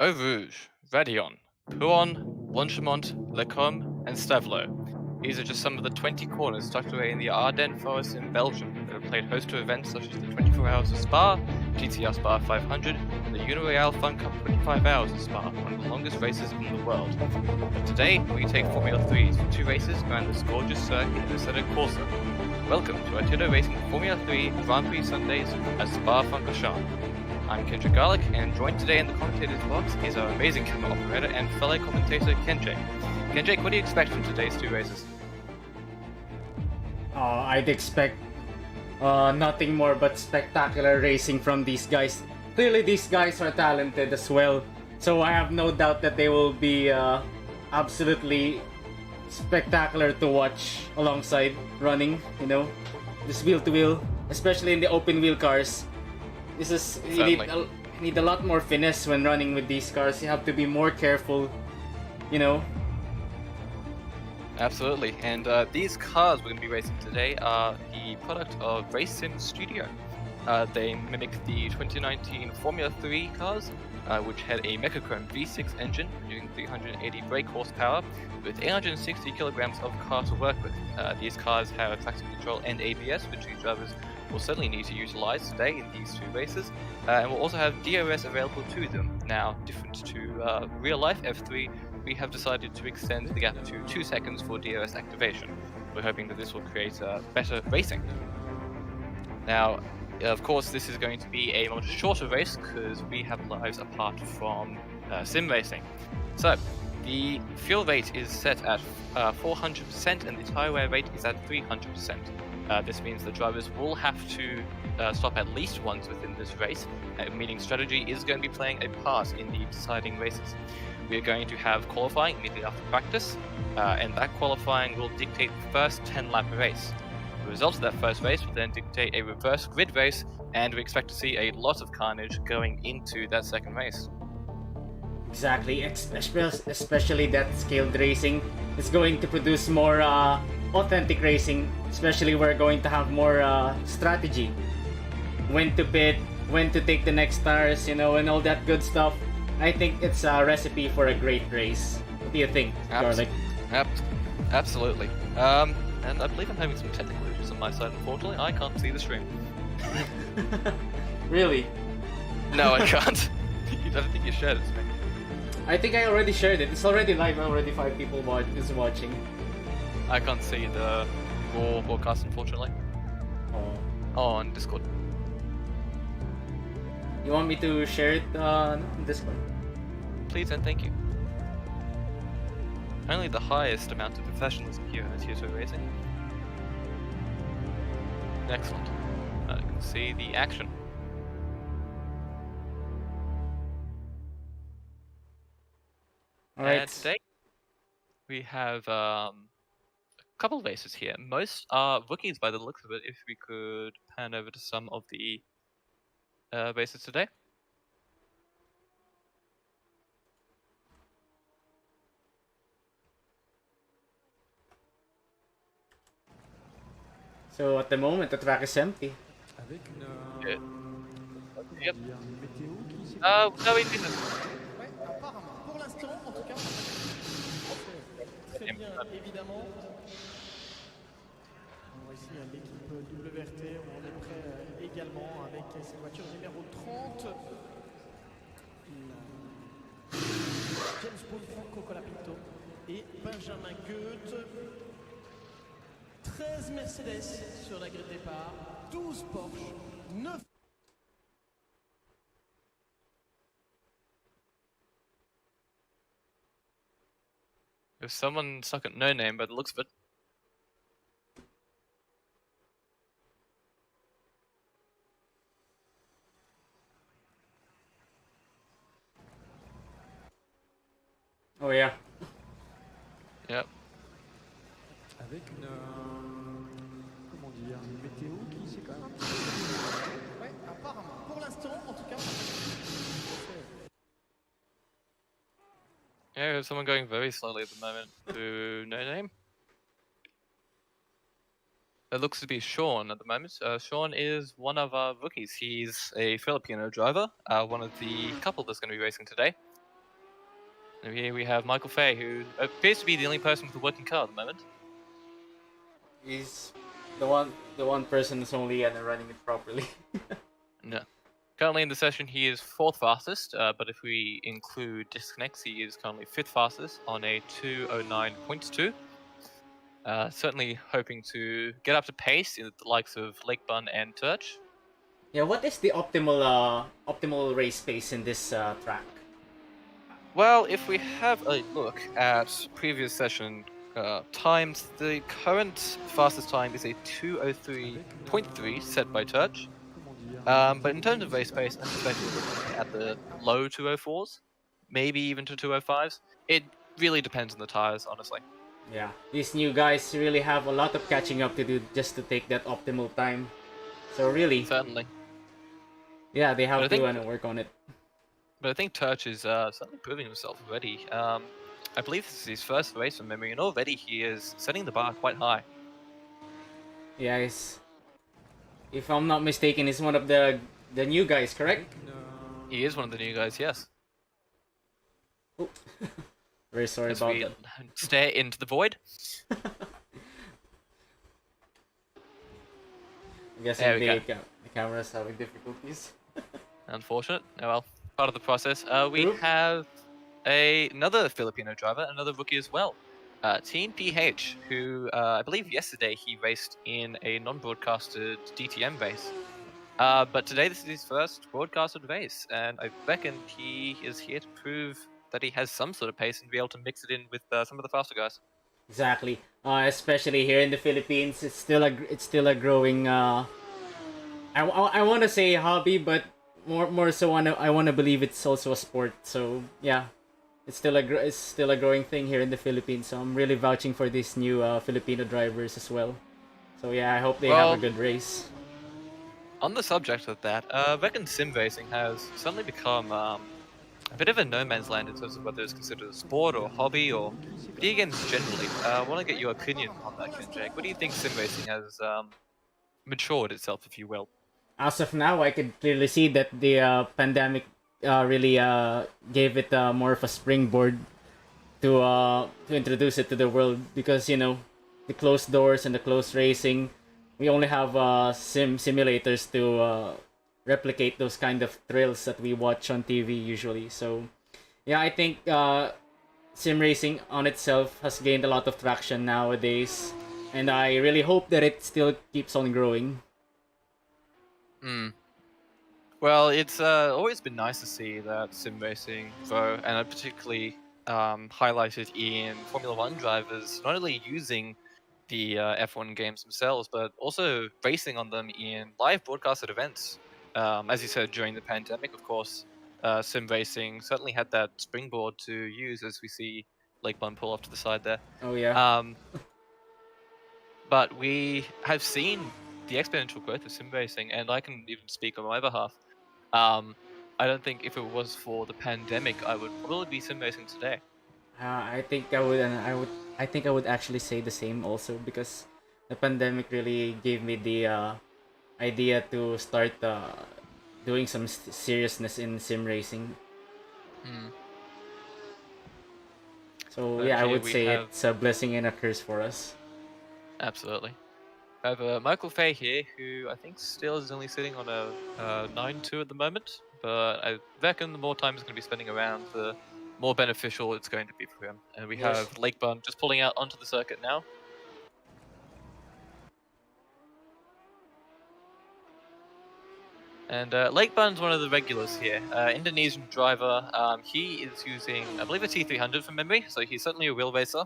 Eau Rouge, Radion, Pouon, Longchamp, Lecombe, and Stavelot. These are just some of the 20 corners tucked away in the Ardennes forest in Belgium that have played host to events such as the 24 Hours of Spa, GTR Spa 500, and the Uniroyale Fun Cup 25 Hours of Spa, one of the longest races in the world. Today, we take Formula 3s for two races around this gorgeous circuit in Assetto Corsa. Welcome to Arturo Racing Formula 3 Grand Prix Sundays at Spa Francorchamps. I'm Kendrick Garlic, and joined today in the commentator's box is our amazing camera operator and fellow commentator, Kenjake. Kenjake, what do you expect from today's two races? I'd expect nothing more but spectacular racing from these guys. Clearly, these guys are talented as well, so I have no doubt that they will be absolutely spectacular to watch alongside running. You know, this wheel to wheel, especially in the open wheel cars. This is you need a lot more finesse when running with these cars. You have to be more careful, you know. Absolutely, and these cars we're going to be racing today are the product of Race Sim Studio. They mimic the 2019 Formula 3 cars, which had a Mechachrome V6 engine producing 380 brake horsepower with 860 kilograms of car to work with. These cars have traction control and ABS, which these drivers will certainly need to utilize today in these two races, and we'll also have DRS available to them. Now, different to real-life F3, we have decided to extend the gap to 2 seconds for DRS activation. We're hoping that this will create better racing. Now, of course, this is going to be a much shorter race because we have lives apart from sim racing. So, the fuel rate is set at 400% and the tire wear rate is at 300%. This means the drivers will have to stop at least once within this race, meaning strategy is going to be playing a part in the deciding races. We are going to have qualifying immediately after practice, and that qualifying will dictate the first 10-lap race. The result of that first race will then dictate a reverse grid race, and we expect to see a lot of carnage going into that second race. Exactly, especially that scaled racing. It's going to produce more authentic racing, especially we're going to have more strategy. When to pit, when to take the next tires, you know, and all that good stuff. I think it's a recipe for a great race. What do you think, Garlic? Absolutely. And I believe I'm having some technical issues on my side, unfortunately. I can't see the stream. Really? No, I can't. I don't think you shared it to me. I think I already shared it. It's already live. Already 5 people is watching. I can't see the raw broadcast, unfortunately. Oh, on Discord. You want me to share it on Discord? Please and thank you. Only the highest amount of professionalism here at Hito Racing. Excellent. I can see the action. Alright. And today we have a couple of races here. Most are rookies by the looks of it. If we could pan over to some of the races today. So at the moment the track is empty. Avec Yep. une météo qui s'est... No, we didn't. Ouais, apparemment. Pour l'instant, en tout cas, très bien, évidemment. On voit ici l'équipe WRT, on est prêt également avec cette voiture numéro 30. James Paul Franco Colapinto et Benjamin Goethe. 13 Mercedes sur la grille de départ, 12 Porsche, 9... There's someone stuck at no name by the looks of it. Oh yeah. Yep. Avec une... comment dire, une météo qui s'est quand même un petit peu... Ouais, apparemment. Pour l'instant, en tout cas. Yeah, we have someone going very slowly at the moment to no name. It looks to be Sean at the moment. Sean is one of our rookies. He's a Filipino driver, one of the couple that's going to be racing today. And here we have Michael Fay, who appears to be the only person with a working car at the moment. He's the one person who's only running it properly. No. Currently in the session, he is 4th fastest, but if we include disconnects, he is currently 5th fastest on a 2:09.2. Certainly hoping to get up to pace in the likes of Lake Bun and Turch. Yeah, what is the optimal race pace in this track? Well, if we have a look at previous session times, the current fastest time is a 2:03.3 set by Turch. But in terms of race pace, I'm expecting we're looking at the low 2:04s, maybe even to 2:05s. It really depends on the tires, honestly. Yeah, these new guys really have a lot of catching up to do just to take that optimal time. So really, Certainly. yeah, they have But I to think- work on it. But I think Turch is certainly proving himself already. I believe this is his first race from memory, and already he is setting the bar quite high. Yeah, if I'm not mistaken, he's one of the new guys, correct? He is one of the new guys, yes. Oh. Very sorry As about we that. stare into the void. I'm guessing There we the camera's having difficulties. Unfortunate. Oh well, part of the process. We Oop. have another Filipino driver, another rookie as well. Teen PH, who I believe yesterday he raced in a non-broadcasted DTM race. But today this is his first broadcasted race, and I reckon he is here to prove that he has some sort of pace and be able to mix it in with some of the faster guys. Exactly. Especially here in the Philippines, it's still a growing. I want to say hobby, but more so I want to believe it's also a sport. So yeah, it's still a growing thing here in the Philippines. So I'm really vouching for these new Filipino drivers as well. So yeah, I hope they have Well, a good race. On the subject of that, I reckon sim racing has suddenly become a bit of a no man's land in terms of whether it's considered a sport or hobby or video games generally. I want to get your opinion on that, Kenjake. What do you think sim racing has matured itself, if you will? As of now, I could clearly see that the pandemic really gave it more of a springboard to introduce it to the world, because the closed doors and the closed racing, we only have simulators to replicate those kind of thrills that we watch on TV usually. So yeah, I think sim racing on itself has gained a lot of traction nowadays, and I really hope that it still keeps on growing. Well, it's always been nice to see that sim racing grow, and particularly highlighted in Formula One drivers not only using the F1 games themselves, but also racing on them in live broadcasted events. As you said, during the pandemic, of course, sim racing certainly had that springboard to use, as we see Lake Bun pull off to the side there. Oh yeah. But we have seen the exponential growth of sim racing, and I can even speak on my behalf. I don't think if it was for the pandemic, I would probably be sim racing today. I think I would, and I think I would actually say the same also, because the pandemic really gave me the idea to start doing some seriousness in sim racing. So But yeah, I here would we say have- it's a blessing and a curse for us. Absolutely. I have Michael Fay here, who I think still is only sitting on a 9-2 at the moment, but I reckon the more time he's going to be spending around, the more beneficial it's going to be for him. And we Yes. have Lake Bun just pulling out onto the circuit now. And Lake Bun's one of the regulars here. Indonesian driver. He is using, I believe, a T300 from memory, so he's certainly a wheel racer.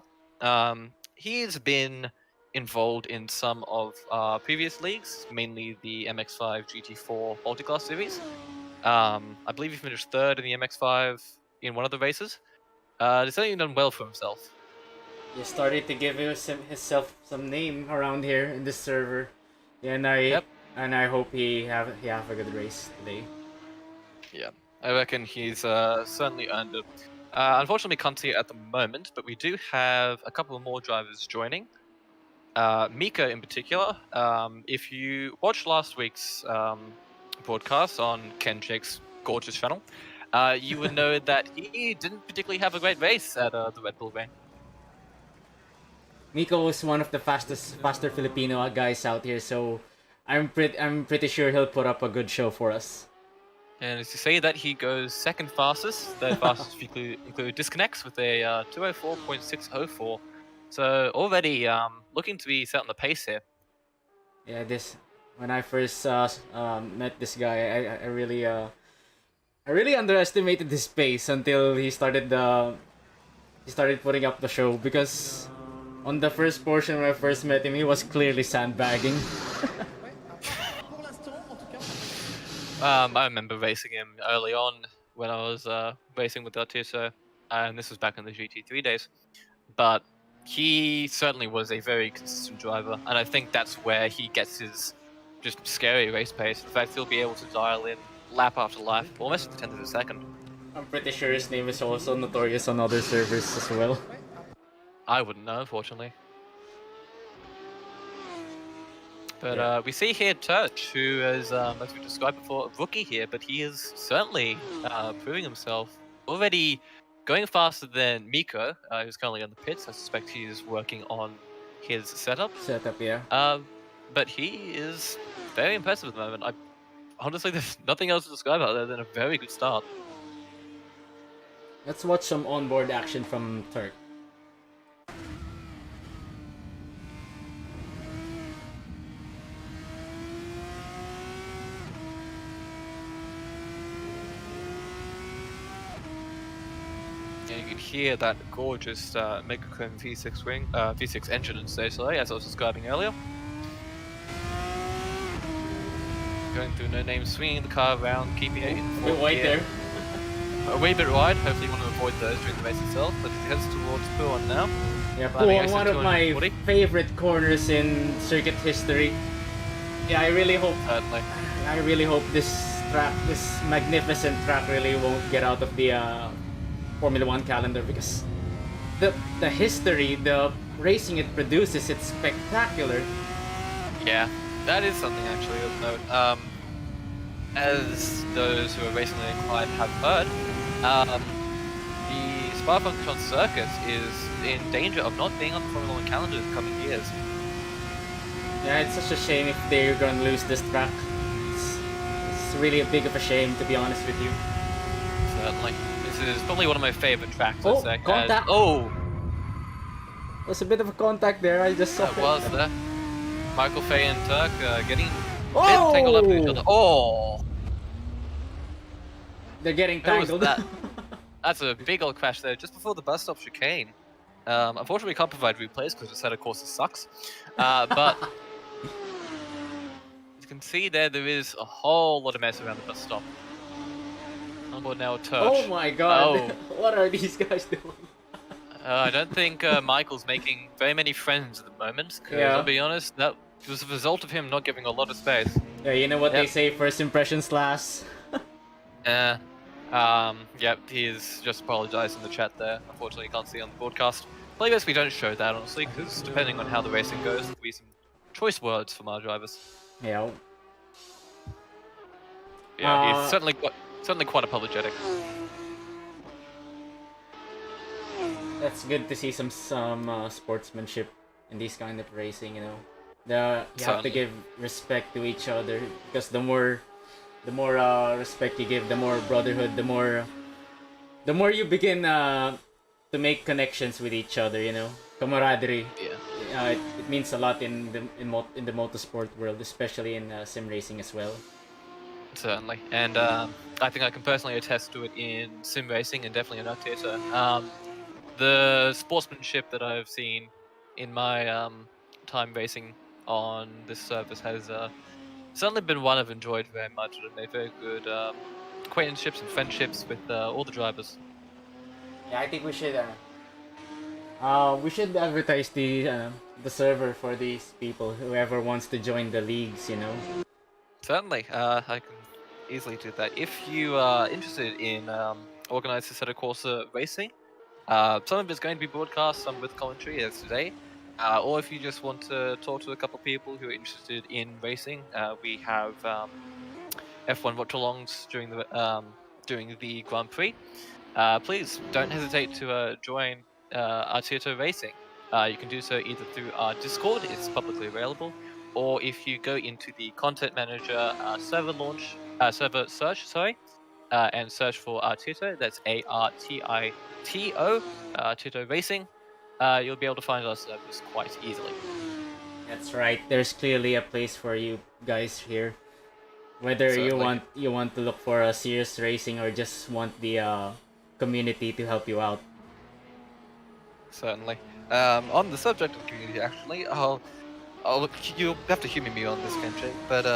He's been involved in some of previous leagues, mainly the MX5 GT4 Multiclass Series. I believe he finished third in the MX5 in one of the races. He's certainly done well for himself. He started to give himself some name around here in this server, and I hope he have a good race today. Yeah, I reckon he's certainly earned it. Unfortunately, we can't see it at the moment, but we do have a couple of more drivers joining. Mika in particular. If you watched last week's broadcast on Ken Jake's gorgeous channel, you would know that he didn't particularly have a great race at the Red Bull Ring. Miko is one of the faster Filipino guys out here, so I'm pretty sure he'll put up a good show for us. And as you say that he goes second fastest, third fastest include disconnects with a 204.604. So already looking to be set on the pace here. Yeah, when I first met this guy, I really underestimated his pace until he started putting up the show, because on the first portion when I first met him, he was clearly sandbagging. Pour l'instant, en tout cas. I remember racing him early on when I was racing with Artuso, and this was back in the GT3 days. But he certainly was a very consistent driver, and I think that's where he gets his just scary race pace. The fact he'll be able to dial in lap after lap, almost to the 10th of a second. I'm pretty sure his name is also notorious on other servers as well. I wouldn't know, unfortunately. But Yeah. we see here Turch, who is, as we described before, a rookie here, but he is certainly proving himself. Already going faster than Miko, who's currently on the pits. I suspect he is working on his setup. Yeah. But he is very impressive at the moment. Honestly, there's nothing else to describe other than a very good start. Let's watch some onboard action from Turk. And you can hear that gorgeous Megachrome V6 engine in Stationary, as I was describing earlier. Going through no name, swinging the car around, keeping it in fourth Wait gear. there. A wee bit wide, hopefully you want to avoid those during the race itself, but it heads towards Puan now. Yeah, Climbing Puan, one exit of my 240. favorite corners in circuit history. Yeah, I really hope this magnificent track really won't get out of the Formula 1 calendar, because the history, the racing it produces, it's spectacular. Yeah, that is something actually of note. As those who are racingly inclined have heard, the Francorchamps circuit is in danger of not being on the Formula 1 calendar in the coming years. Yeah, it's such a shame if they're gonna lose this track. It's really a big of a shame, to be honest with you. Certainly. This is probably one of my favorite tracks, Oh, I'd say. contact. Oh! There's a bit of a contact there, I just saw That it. was there. Michael Fay and Turk getting Oh! tangled up with each other. Oh! They're getting Who was tangled. that? That's a big old crash there, just before the bus stop chicane. Unfortunately, we can't provide replays because the set of courses sucks. But you can see there is a whole lot of mess around the bus stop. On board now, Turch. Oh my god, Oh. what are these guys doing? I don't think Michael's making very many friends at the moment. 'Cause Yeah. I'll be honest, that was a result of him not giving a lot of space. Yeah, you know what Yep. they say, first impressions last. Yep, he is just apologized in the chat there. Unfortunately, you can't see on the broadcast. Probably best we don't show that, honestly, because depending on how the racing goes, there'll be some choice words from our drivers. Yeah. Yeah, he's Uh, certainly quite apologetic. That's good to see some sportsmanship in this kind of racing, you know. You have to Certainly. give respect to each other, because the more respect you give, the more brotherhood, the more you begin to make connections with each other, you know. Camaraderie. Yeah. It means a lot in the motorsport world, especially in sim racing as well. Certainly, and I think I can personally attest to it in sim racing and definitely in Arteta. The sportsmanship that I've seen in my time racing on this service has certainly been one I've enjoyed very much, and I've made very good acquaintanceships and friendships with all the drivers. Yeah, I think we should advertise the server for these people, whoever wants to join the leagues, you know. Certainly, I can easily do that. If you are interested in organized Assetto Corsa racing, some of it's going to be broadcast, some with commentary as today. Or if you just want to talk to a couple of people who are interested in racing, we have F1 watch-alongs during the during the Grand Prix, please don't hesitate to join Artito Racing. You can do so either through our Discord, it's publicly available, or if you go into the Content Manager server search, and search for Artito, that's Artito, Artito Racing, you'll be able to find our servers quite easily. That's right. There's clearly a place for you guys here. Whether Certainly. you want to look for a serious racing or just want the community to help you out. Certainly. On the subject of community, actually, you'll have to humor me on this, Kenji, but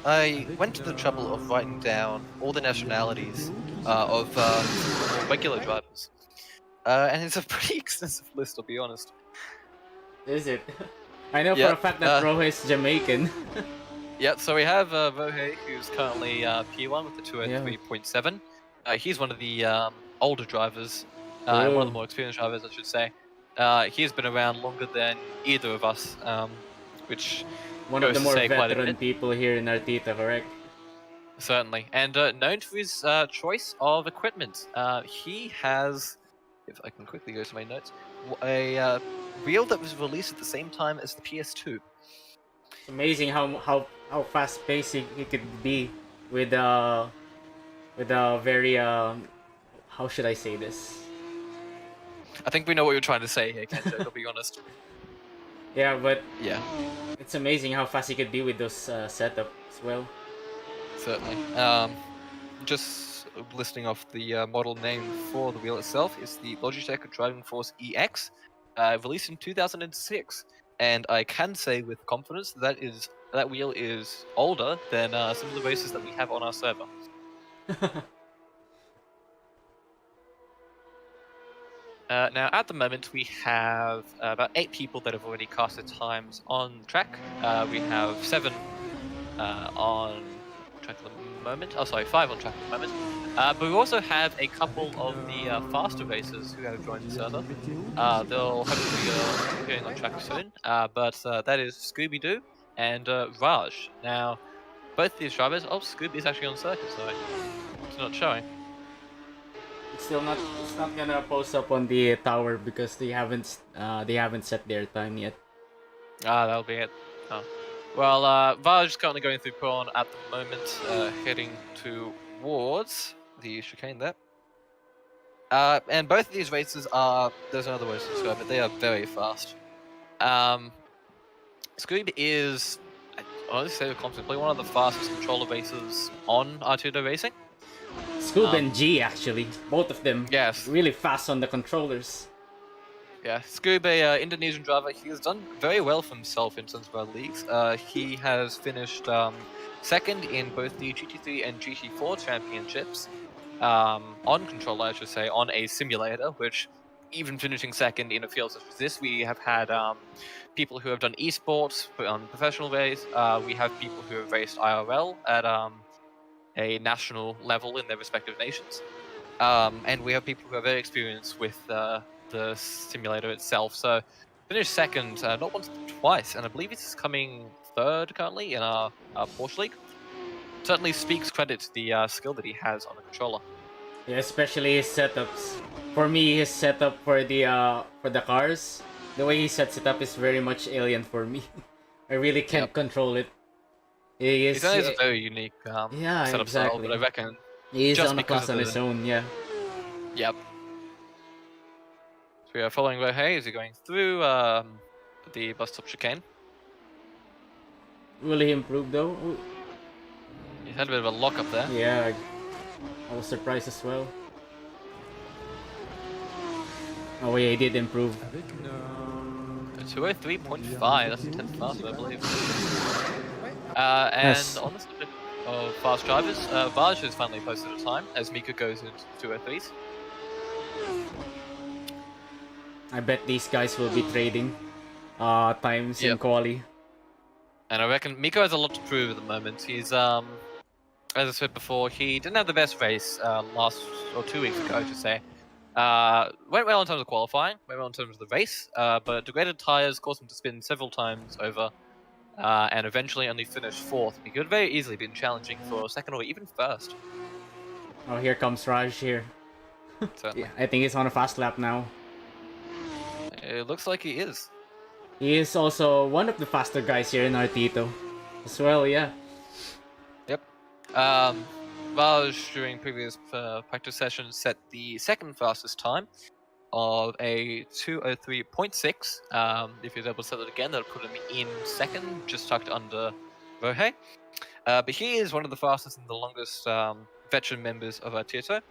I went to the trouble of writing down all the nationalities of regular drivers, and it's a pretty extensive list, I'll be honest. Is it? I know for Yep, a fact that Rojo is Jamaican. Yep, so we have Vohe, who's currently P1 with the 203.7. He's one of the older drivers, and one of the more experienced drivers, I should say. He's been around longer than either of us, which One of goes the to more say quite a veteran bit. people here in Artita, correct? Certainly, and known for his choice of equipment. He has, if I can quickly go to my notes, a wheel that was released at the same time as the PS2. It's amazing how fast paced he could be with a very how should I say this? I think we know what you're trying to say here, Kenji, I'll be honest. Yeah, but Yeah, it's amazing how fast he could be with those setup as well. certainly. Just listing off the model name for the wheel itself is the Logitech Driving Force EX, released in 2006. And I can say with confidence that wheel is older than some of the races that we have on our server. Now, at the moment, we have about 8 people that have already cast their times on track. We have 7 on track at the moment. Oh, sorry, 5 on track at the moment. But we also have a couple of the faster racers who have joined the server. They'll hopefully be appearing on track soon. But that is Scooby-Doo and Raj. Now, both these drivers... Oh, Scooby's actually on circuit, sorry. It's not showing. It's not gonna post up on the tower because they haven't set their time yet. That'll be it. Oh. Well, Raj is currently going through prawn at the moment, heading towards the chicane there. And both of these races are, there's another way to describe it, they are very fast. Scoob is, I honestly say with confidence, probably one of the fastest controller racers on Artito Racing. Scoob and G actually, both of them. Yes. Really fast on the controllers. Yeah, Scoob, a Indonesian driver, he has done very well for himself in terms of our leagues. He has finished second in both the GT3 and GT4 championships. On controller, I should say, on a simulator, which even finishing second in a field such as this, we have had people who have done esports on professional race. We have people who have raced IRL at a national level in their respective nations. And we have people who are very experienced with the simulator itself. So finished second, not once but twice, and I believe he's coming third currently in our Porsche League. Certainly speaks credit to the skill that he has on the controller. Yeah, especially his setups. For me, his setup for the cars, the way he sets it up is very much alien for me. I really can't control it. He's a very unique yeah, setup exactly. style, but I reckon He is just on a because class of on the- his own, yeah. Yep. So we are following Rohe as he's going through the bus stop chicane. Will he improve though? Oh, He's had a bit of a lock up there. yeah, I was surprised as well. Oh yeah, he did improve. Avec une... 203.5, that's a 10th faster, I believe. And Yes. on the subject of fast drivers, Raj has finally posted a time as Mika goes into 203s. I bet these guys will be trading times in Yep. quali. And I reckon Miko has a lot to prove at the moment. He's, as I said before, he didn't have the best race 2 weeks ago, I should say. Went well in terms of qualifying, went well in terms of the race, but degraded tires caused him to spin several times over, and eventually only finished fourth. He could have very easily been challenging for second or even first. Oh, here comes Raj here. Certainly. Yeah, I think he's on a fast lap now. It looks like he is. He is also one of the faster guys here in Artito as well, yeah. Yep. Raj, during previous practice sessions, set the second fastest time of a 2:03.6. If he's able to set it again, that'll put him in second, just tucked under Rohe. But he is one of the fastest and the longest veteran members of Artito.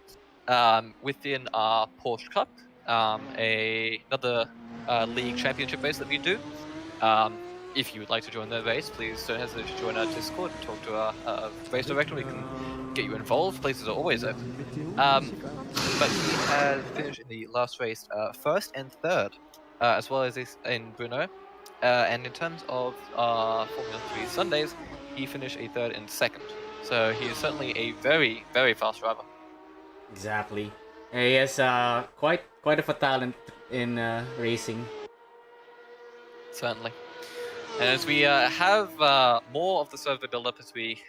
Within our Porsche Cup, another league championship race that we do. If you would like to join the race, please don't hesitate to join our Discord and talk to our race director. We can get you involved. Places are always open. But he has finished in the last race first and third, as well as in Brno. And in terms of Formula 3 Sundays, he finished a third and second. So he is certainly a very, very fast driver. Exactly. He has quite of a talent in racing. Certainly. And as we have more of the server build up as we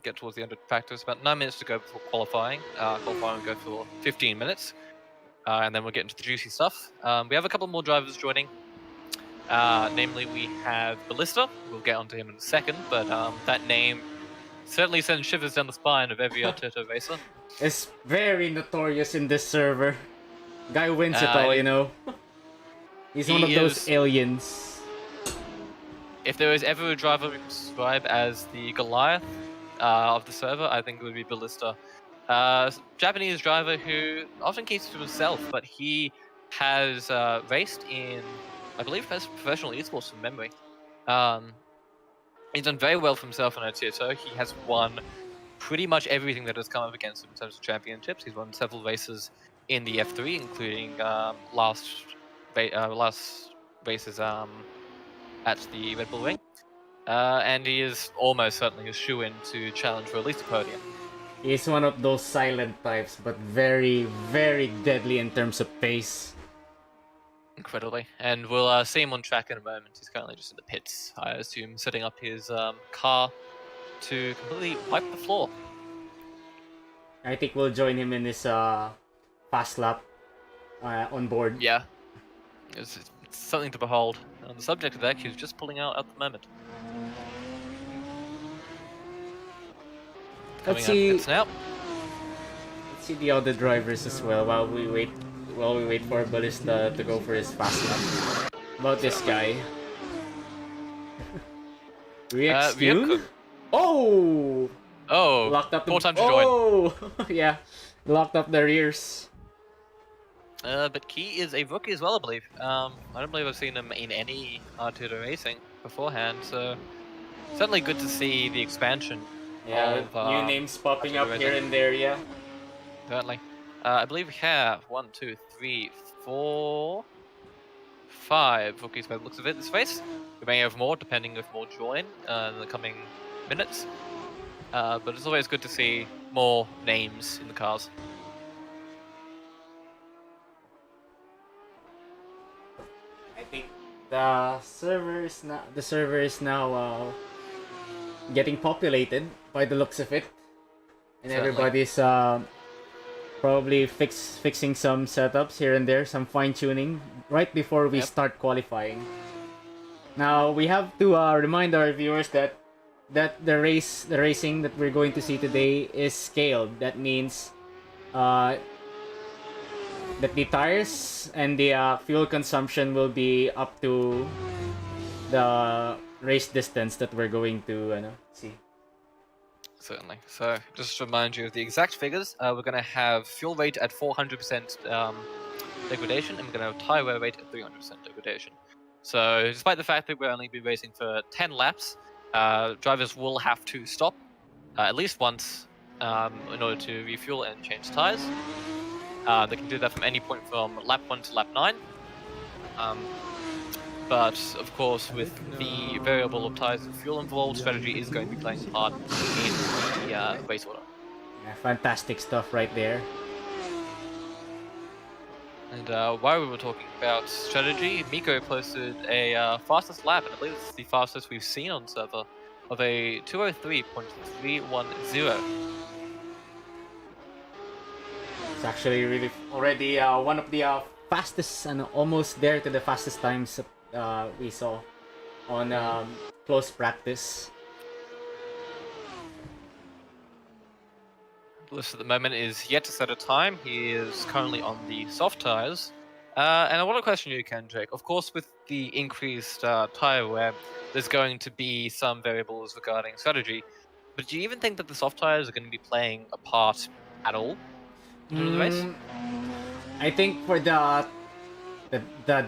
get towards the end of practice, about 9 minutes to go before qualifying. Qualifying will go for 15 minutes, and then we'll get into the juicy stuff. We have a couple more drivers joining. Namely, we have Ballista. We'll get onto him in a second, but that name certainly sends shivers down the spine of every Artito racer. It's very notorious in this server. Guy wins it all, you know. He's one of those aliens. If there is ever a driver we can describe as the Goliath of the server, I think it would be Ballista. Japanese driver who often keeps to himself, but he has raced in, I believe, professional esports from memory. He's done very well for himself in Artito. He has won pretty much everything that has come up against him in terms of championships. He's won several races in the F3, including last races at the Red Bull Ring. And he is almost certainly a shoe-in to challenge for at least a podium. He's one of those silent types, but very, very deadly in terms of pace. Incredibly. And we'll see him on track in a moment. He's currently just in the pits, I assume, setting up his car to completely wipe the floor. I think we'll join him in this fast lap on board. Yeah. It's something to behold. On the subject of that, he's just pulling out at the moment. Let's see now. Let's see the other drivers as well while we wait for Ballista to go for his fast lap. About this guy. Ryuk. Oh! Oh! Locked up the... 4 times to join. Oh! Yeah. Locked up the rears. But Key is a rookie as well, I believe. I don't believe I've seen him in any Artito racing beforehand, so certainly good to see the expansion. Yeah, of, new names popping Artito up racing. here and there, yeah. Certainly. I believe we have 1, 2, 3, 4, 5 rookies by the looks of it this race. We may have more, depending if more join in the coming minutes. But it's always good to see more names in the cars. I think the server is now getting populated by the looks of it, and Certainly. everybody's probably fixing some setups here and there, some fine tuning right before we start qualifying. Now we have to remind our viewers that the racing that we're going to see today is scaled. That means that the tires and the fuel consumption will be up to the race distance that we're going to see. Certainly. So, just to remind you of the exact figures, we're going to have fuel rate at 400% degradation, and we're going to have tire wear rate at 300% degradation. So, despite the fact that we'll only be racing for 10 laps, drivers will have to stop at least once in order to refuel and change tires. They can do that from any point from lap 1 to lap 9. But, of course, with the variable of tires and fuel involved, strategy is going to be playing a part in the race order. Yeah, fantastic stuff right there. And while we were talking about strategy, Miko posted a fastest lap, and I believe it's the fastest we've seen on server, of a 2:03.310. It's actually really already one of the fastest and almost there to the fastest times we saw on close practice. Bliss at the moment is yet to set a time. He is currently on the soft tires. And I want to question you, Kendrick. Of course, with the increased tire wear, there's going to be some variables regarding strategy. But do you even think that the soft tires are going to be playing a part at all in terms of the race? I think for the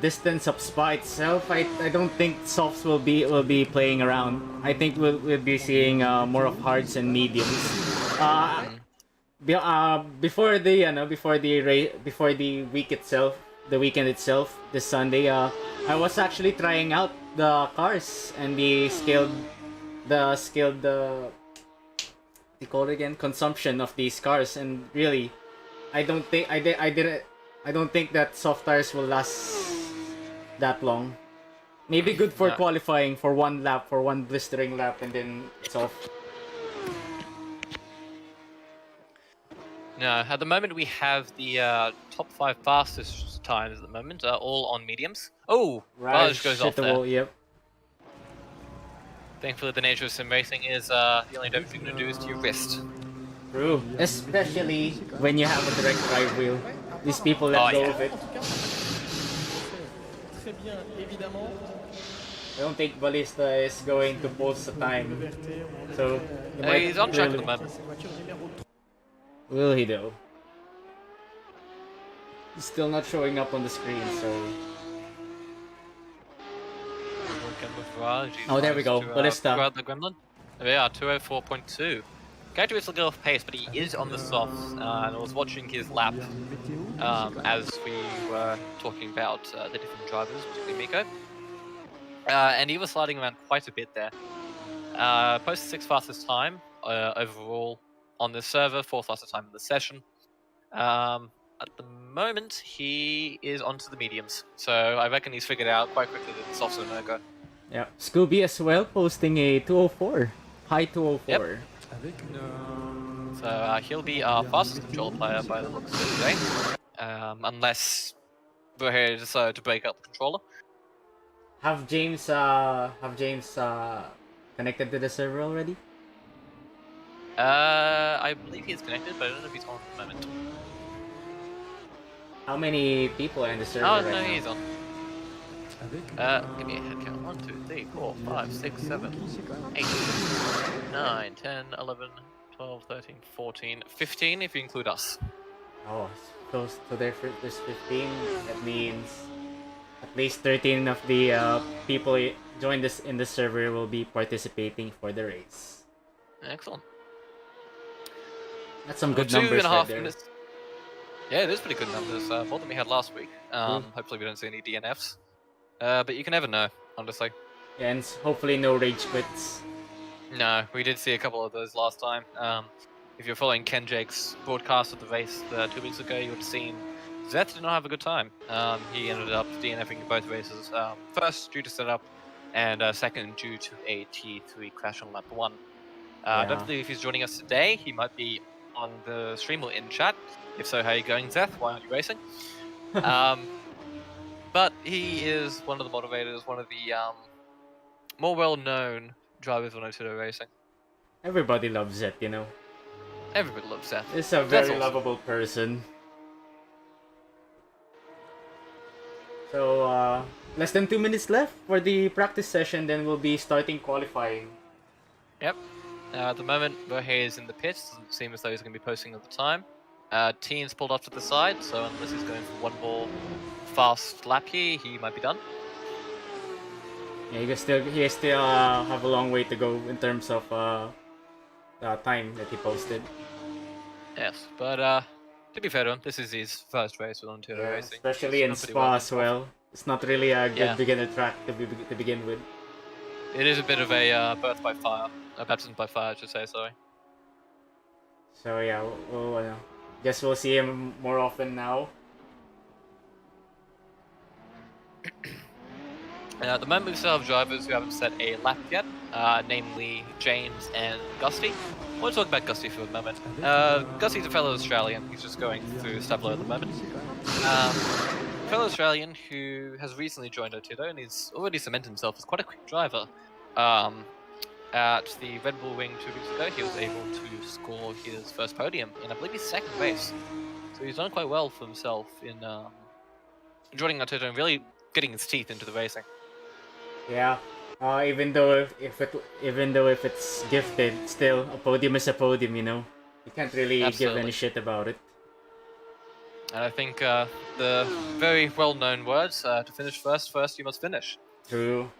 distance of Spa itself, I don't think softs will be playing around. I think we'll be seeing more of hards and mediums. Before the before the weekend itself, this Sunday, I was actually trying out the cars and the they call it again, consumption of these cars, and really, I don't think I don't think that soft tires will last that long. Maybe good for Yeah. qualifying for one lap, for one blistering lap, and then it's off. No, at the moment we have the top 5 fastest times at the moment, all on mediums. Oh, Raj goes off there. Yep. Thankfully, the nature of sim racing is the only damage you're going to do is to your wrist. True. Especially when you have a direct drive wheel. These people let go of it. En tout cas, très bien, évidemment. I don't think Ballista is going to post the time. So, He's on track at the moment. Ces voitures numéro 3. will he though? He's still not showing up on the screen, so... Working with Raj, he's Oh, there we managed go. to, Ballista. grab the gremlin. There we are, 204.2. Going to little off pace, but he is on the softs, and I was watching his lap as we were talking about the different drivers, particularly Miko. And he was sliding around quite a bit there. Posted 6th fastest time overall on the server, 4th fastest time in the session. At the moment, he is onto the mediums, so I reckon he's figured out quite quickly that the softs are no-go. Yeah. Scooby as well, posting a 204. High 204. Avec une, So he'll be our fastest control player by the looks of it today, unless we're here to break up the controller. Have James connected to the server already? I believe he's connected, but I don't know if he's on at the moment. How many people are in the server Oh right no, now? he's on. avec Give me a head count. 1, 2, 3, 4, 5, 6, 7, 8, 9, 10, 11, 12, 13, 14, 15 if you include us. Oh, so there's 15. That means at least 13 of the people joined this in the server will be participating for the race. Excellent. That's some good 2.5 numbers right there. minutes. Yeah, it is pretty good numbers. More than we had last week. Hopefully we don't see any DNFs. But you can never know, honestly. Yeah, and hopefully no rage quits. No, we did see a couple of those last time. If you're following Ken Jake's broadcast of the race 2 weeks ago, you would have seen Zeth did not have a good time. He ended up DNFing in both races. First due to setup, and second due to a T3 crash on lap 1. I don't believe if he's joining us today. He might be on the stream or in chat. If so, how are you going, Zeth? Why aren't you racing? But he is one of the motivators, one of the more well-known drivers on Otudo Racing. Everybody loves it, you know. Everybody loves Zeth. He's a That's very awesome. lovable person. So, less than 2 minutes left for the practice session, then we'll be starting qualifying. Yep. At the moment, Verhey is in the pits. Doesn't seem as though he's going to be posting at the time. Teen's pulled off to the side, so unless he's going for one more fast lap here, he might be done. Yeah, he still have a long way to go in terms of time that he posted. Yes, but to be fair to him, this is his first race with Ontario Racing. Especially in He's done pretty Spa well. as well. It's not really a good Yeah. beginner track to begin with. It is a bit of a birth by fire, a baptism by fire, I should say. Sorry. So yeah, we'll guess we'll see him more often now. At the moment, we still have drivers who haven't set a lap yet, namely James and Gusty. We'll talk about Gusty for a moment. Gusty's a fellow Australian. He's just going through stuff at the moment. Fellow Australian who has recently joined Otudo and he's already cemented himself as quite a quick driver. At the Red Bull Ring 2 weeks ago, he was able to score his first podium in, I believe, his second race. So he's done quite well for himself in joining Otudo and really getting his teeth into the racing. Yeah. Even though if it's gifted, still a podium is a podium, you know. You can't really give any shit about it. And I think the very well-known words, to finish first you must finish. True.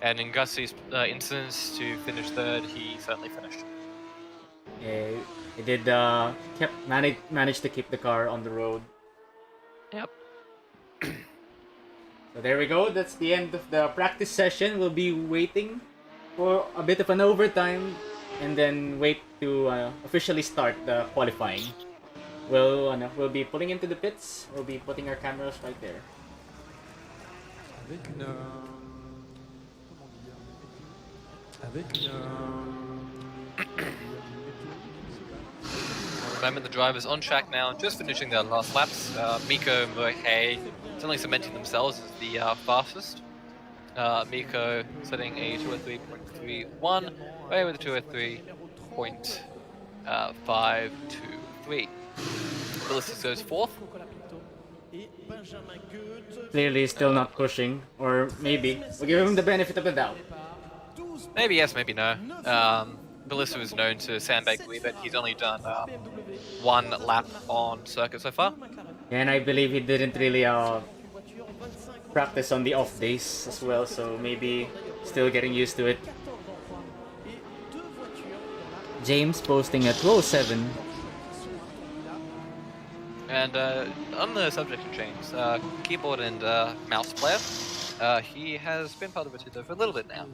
And in Gusty's instance, to finish third, he certainly finished. Yeah, he did managed to keep the car on the road. Yep. So there we go, that's the end of the practice session. We'll be waiting for a bit of an overtime and then wait to officially start the qualifying. We'll be pulling into the pits, we'll be putting our cameras right there. Avec une... comment dire? Avec une... At the moment, the drivers on track now, just finishing their last laps. Miko and Mohe suddenly cementing themselves as the fastest. Miko setting a 203.31, Mohe with a 203.523. Ballistic goes fourth. Clearly still not pushing, or maybe we'll give him the benefit of the doubt. Maybe yes, maybe no. Ballista is known to sandbag a wee bit. He's only done one lap on circuit so far. And I believe he didn't really practice on the off days as well, so maybe still getting used to it. James posting at 207. And on the subject of James, keyboard and mouse player, he has been part of Otudo for a little bit now.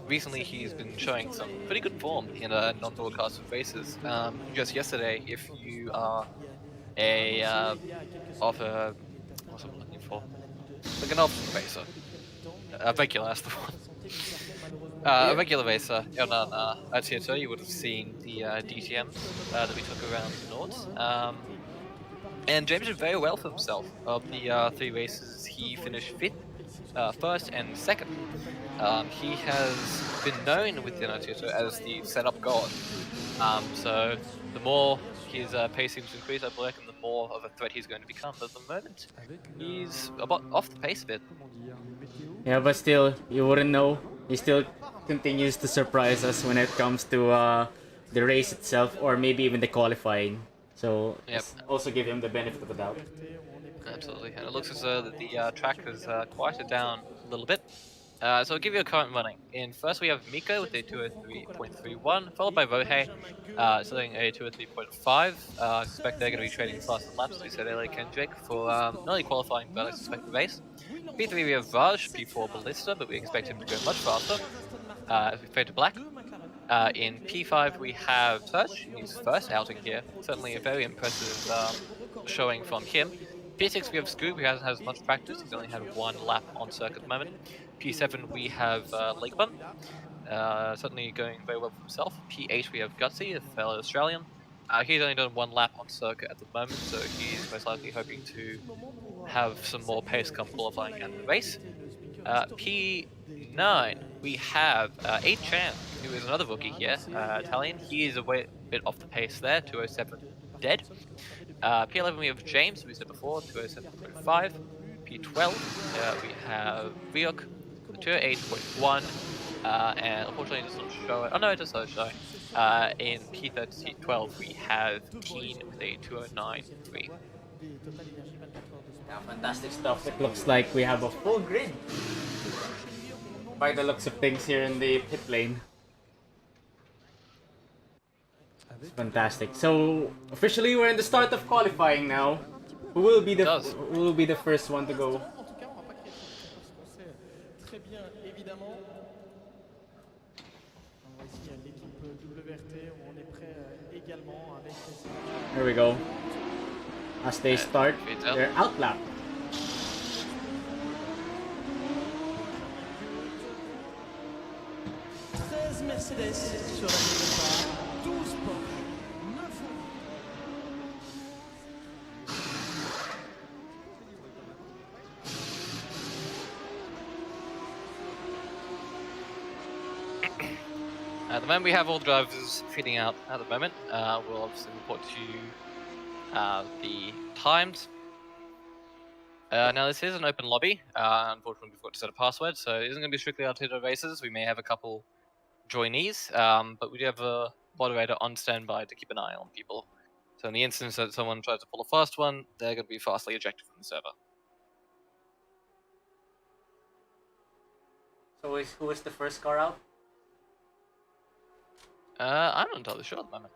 Recently, he's been showing some pretty good form in non-broadcast races. Just yesterday, if you are what's I'm looking for? Like an option racer, a regular, that's the one. A regular racer on Otudo, you would have seen the DTMs that we took around the Nords. And James did very well for himself. Of the 3 races, he finished 5th, first and second. He has been known within Otudo as the setup god. So the more his pace seems to increase, I reckon the more of a threat he's going to become. But at the moment, he's about off the pace a bit. Yeah, but still, you wouldn't know. He still continues to surprise us when it comes to the race itself, or maybe even the qualifying. So let's also give him the benefit of the doubt. Absolutely, and it looks as though that the track has quieted down a little bit. So I'll give you a current running. In first we have Miko with a 203.31, followed by Rohe, setting a 203.5. I suspect they're going to be trading faster laps, as we said earlier, Kendrick, for not only qualifying, but I suspect the race. P3 we have Raj, P4 Ballista, but we expect him to go much faster, as we fade to black. In P5 we have Touch, his first outing here, certainly a very impressive showing from him. P6 we have Scoob, who hasn't had as much practice, he's only had 1 lap on circuit at the moment. P7 we have Lakerbun, certainly going very well for himself. P8 we have Gutsy, a fellow Australian. He's only done 1 lap on circuit at the moment, so he's most likely hoping to have some more pace come qualifying and the race. P9 we have 8chan, who is another rookie here, Italian. He is a bit off the pace there, 207 dead. P11 we have James, who we said before, 207.5. P12 we have Ryuk, 208.1. And unfortunately it does not show it. Oh no, it does not show. In P12 we have Keen with a 209.3. Yeah, fantastic stuff. It looks like we have a full grid by the looks of things here in the pit lane. It's fantastic. So officially we're in the start of qualifying now. Who will be the first one to go? There we go. As they start their outlap. the moment we have all the drivers feeding out at the moment, we'll obviously report to you the times. Now this is an open lobby. Unfortunately, we've got to set a password, so it isn't going to be strictly Artito races. We may have a couple joinees, but we do have a moderator on standby to keep an eye on people. So in the instance that someone tries to pull a fast one, they're going to be fastly ejected from the server. So who is the first car out? I'm not entirely sure at the moment.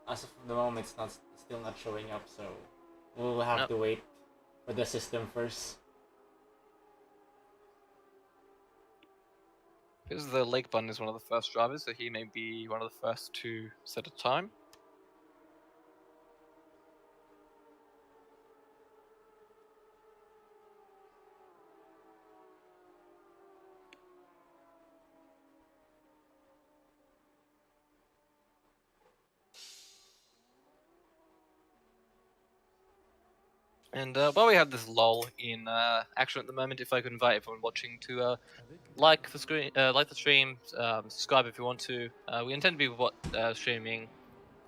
As of the moment, it's still not showing up, so we'll have to wait for the system first. Because the Lake Bun is one of the first drivers, so he may be one of the first to set a time. And while we have this lull in action at the moment, if I could invite everyone watching to like the stream, subscribe if you want to. We intend to be streaming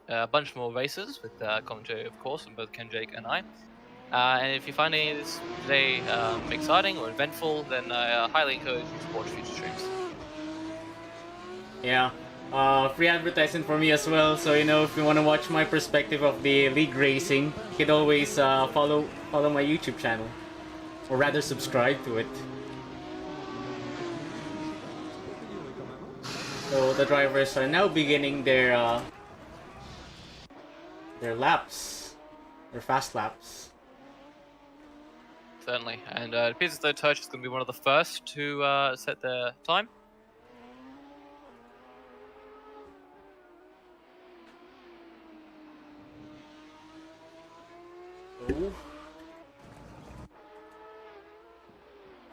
a bunch more races with commentary, of course, from both Kenjake and I. And if you find any of this today exciting or eventful, then I highly encourage you to watch future streams. Yeah. Free advertising for me as well. So if you want to watch my perspective of the league racing, you can always follow my YouTube channel, or rather subscribe to it. So the drivers are now beginning their laps, their fast laps. Certainly, and it appears as though Touch is going to be one of the first to set their time.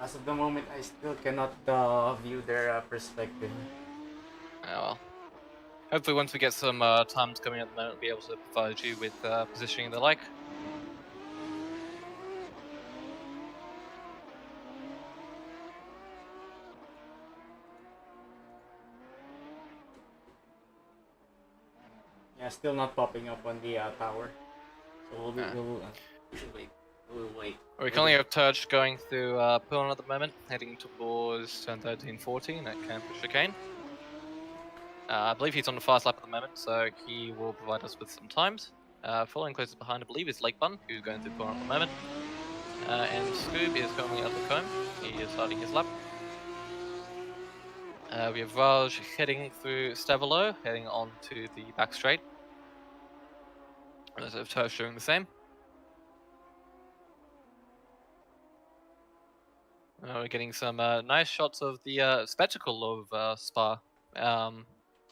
As of the moment, I still cannot view their perspective. Yeah, well, hopefully once we get some times coming at the moment, we'll be able to provide you with positioning and the like. Yeah, still not popping up on the tower. So we'll wait. We'll wait. We currently have Turch going through Pullen at the moment, heading towards turn 13-14 at Camp Chicane. I believe he's on the fast lap at the moment, so he will provide us with some times. Following closest behind, I believe, is Lake Bun, who's going through Pullen at the moment. And Scoob is currently at the comb. He is starting his lap. We have Raj heading through Stavelo, heading on to the back straight. And so Turch doing the same. We're getting some nice shots of the spectacle of Spa, Eau